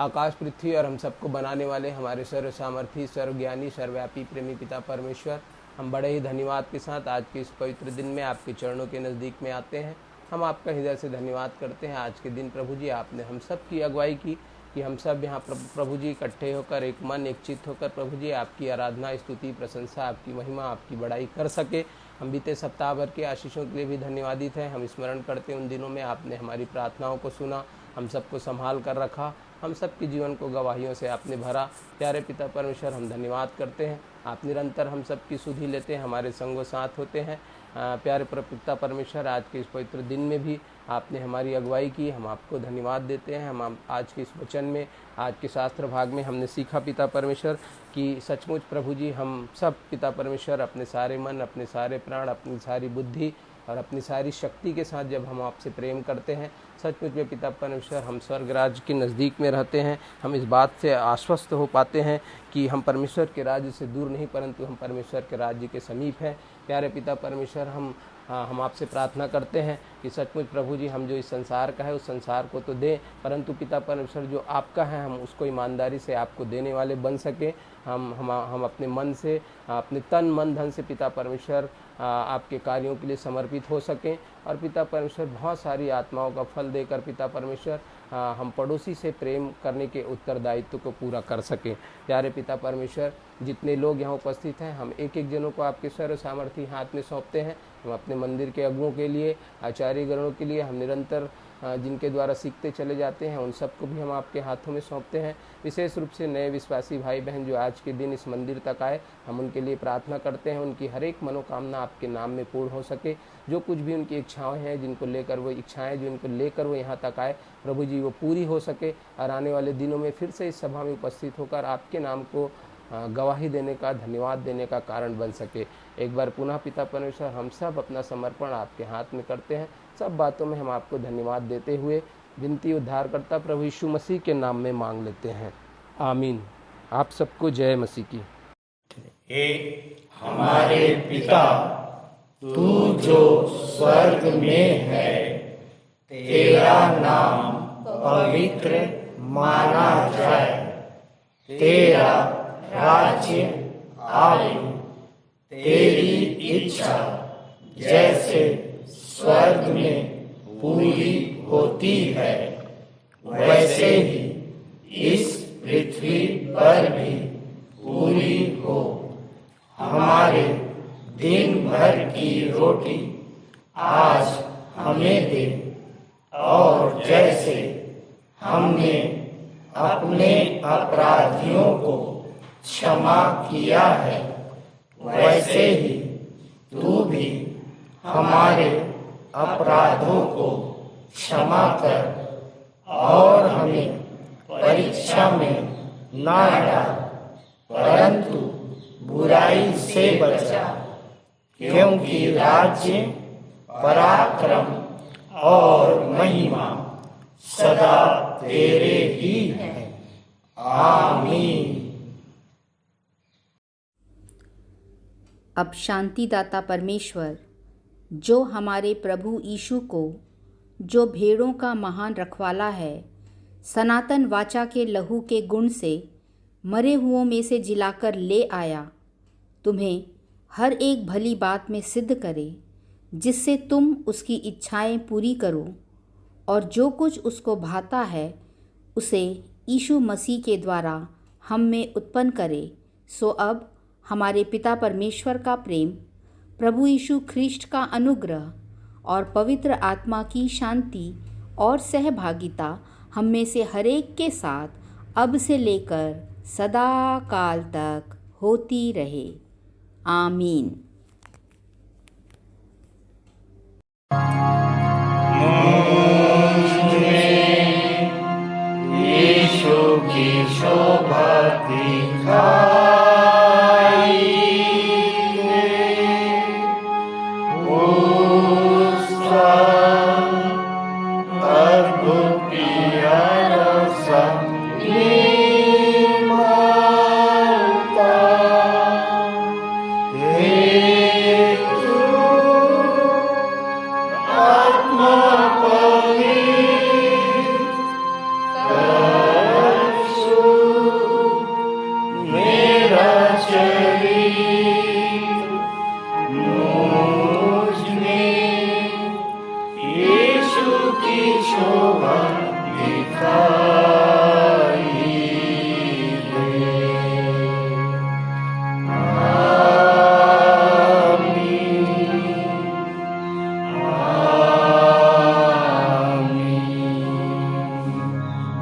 आकाश पृथ्वी और हम सबको बनाने वाले हमारे सर्व सामर्थी, सर्वज्ञानी, सर्वव्यापी, प्रेमी पिता परमेश्वर, हम बड़े ही धन्यवाद के साथ आज के इस पवित्र दिन में आपके चरणों के नज़दीक में आते हैं। हम आपका हृदय से धन्यवाद करते हैं। आज के दिन प्रभु जी आपने हम सब की अगुवाई की कि हम सब यहाँ प्रभु जी इकट्ठे होकर एक मन एक चित्त होकर प्रभु जी आपकी आराधना, स्तुति, प्रशंसा, आपकी महिमा, आपकी बड़ाई कर सके। हम बीते सप्ताह भर के आशीषों के लिए भी धन्यवादित हैं। हम स्मरण करते उन दिनों में आपने हमारी प्रार्थनाओं को सुना, हम सबको संभाल कर रखा, हम सबके जीवन को गवाहियों से आपने भरा। प्यारे पिता परमेश्वर, हम धन्यवाद करते हैं। आप निरंतर हम सबकी सुधि लेते हैं, हमारे संगों साथ होते हैं। प्यारे पिता परमेश्वर, आज के इस पवित्र दिन में भी आपने हमारी अगुवाई की, हम आपको धन्यवाद देते हैं। हम आज के इस वचन में, आज के शास्त्र भाग में हमने सीखा पिता परमेश्वर कि सचमुच प्रभु जी हम सब पिता परमेश्वर अपने सारे मन, अपने सारे प्राण, अपनी सारी बुद्धि और अपनी सारी शक्ति के साथ जब हम आपसे प्रेम करते हैं, सचमुच में पिता परमेश्वर हम स्वर्ग राज्य के नज़दीक में रहते हैं। हम इस बात से आश्वस्त हो पाते हैं कि हम परमेश्वर के राज्य से दूर नहीं, परंतु हम परमेश्वर के राज्य के समीप हैं। प्यारे पिता परमेश्वर, हम आपसे प्रार्थना करते हैं कि सचमुच प्रभु जी हम जो इस संसार का है उस संसार को तो दें, परंतु पिता परमेश्वर जो आपका है हम उसको ईमानदारी से आपको देने वाले बन सके। हम अपने मन से, अपने तन मन धन से पिता परमेश्वर आपके कार्यों के लिए समर्पित हो सकें और पिता परमेश्वर बहुत सारी आत्माओं का फल देकर पिता परमेश्वर हम पड़ोसी से प्रेम करने के उत्तरदायित्व को पूरा कर सकें। प्यारे पिता परमेश्वर, जितने लोग यहाँ उपस्थित हैं हम एक एक जनों को आपके सर्व सामर्थी हाथ में सौंपते हैं। हम अपने मंदिर के अगुओं के लिए, आचार्यगणों के लिए, हम निरंतर जिनके द्वारा सीखते चले जाते हैं उन सबको भी हम आपके हाथों में सौंपते हैं। विशेष रूप से नए विश्वासी भाई बहन जो आज के दिन इस मंदिर तक आए, हम उनके लिए प्रार्थना करते हैं उनकी हर एक मनोकामना आपके नाम में पूर्ण हो सके। जो कुछ भी उनकी इच्छाएं हैं, जिनको लेकर वो इच्छाएं जिनको लेकर वो यहाँ तक आए, प्रभु जी वो पूरी हो सके और आने वाले दिनों में फिर से इस सभा में उपस्थित होकर आपके नाम को गवाही देने का, धन्यवाद देने का कारण बन सके। एक बार पुनः पिता परमेश्वर हम सब अपना समर्पण आपके हाथ में करते हैं। सब बातों में हम आपको धन्यवाद देते हुए विनती उद्धारकर्ता प्रभु यीशु मसीह के नाम में मांग लेते हैं, आमीन। आप सबको जय मसीह की।
हे हमारे पिता, तू जो स्वर्ग में है, तेरा नाम पवित्र माना जाए, तेरा राज्य आए, तेरी इच्छा जैसे स्वर्ग में पूरी होती है वैसे ही इस पृथ्वी पर भी पूरी हो। हमारे दिन भर की रोटी आज हमें दे और जैसे हमने अपने अपराधियों को क्षमा किया है वैसे ही तू भी हमारे अपराधों को क्षमा कर और हमें परीक्षा में ना डाल, परंतु बुराई से बचा, क्योंकि राज्य, पराक्रम और महिमा सदा तेरे ही है, आमीन।
अब शांतिदाता परमेश्वर, जो हमारे प्रभु यीशु को, जो भेड़ों का महान रखवाला है, सनातन वाचा के लहू के गुण से मरे हुओं में से जिलाकर ले आया, तुम्हें हर एक भली बात में सिद्ध करे, जिससे तुम उसकी इच्छाएं पूरी करो और जो कुछ उसको भाता है उसे यीशु मसीह के द्वारा हम में उत्पन्न करे। सो अब हमारे पिता परमेश्वर का प्रेम, प्रभु यीशु ख्रीष्ट का अनुग्रह और पवित्र आत्मा की शांति और सहभागिता हम में से हरेक के साथ अब से लेकर सदा काल तक होती रहे, आमीन।
यीशु की शोभा दिखाई उसका अद्भुत प्यारा सा दिखाई दे।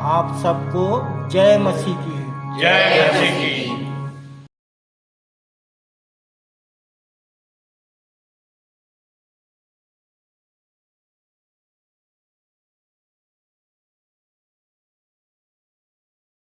आप सबको जय मसीह की।
जय मसीह की।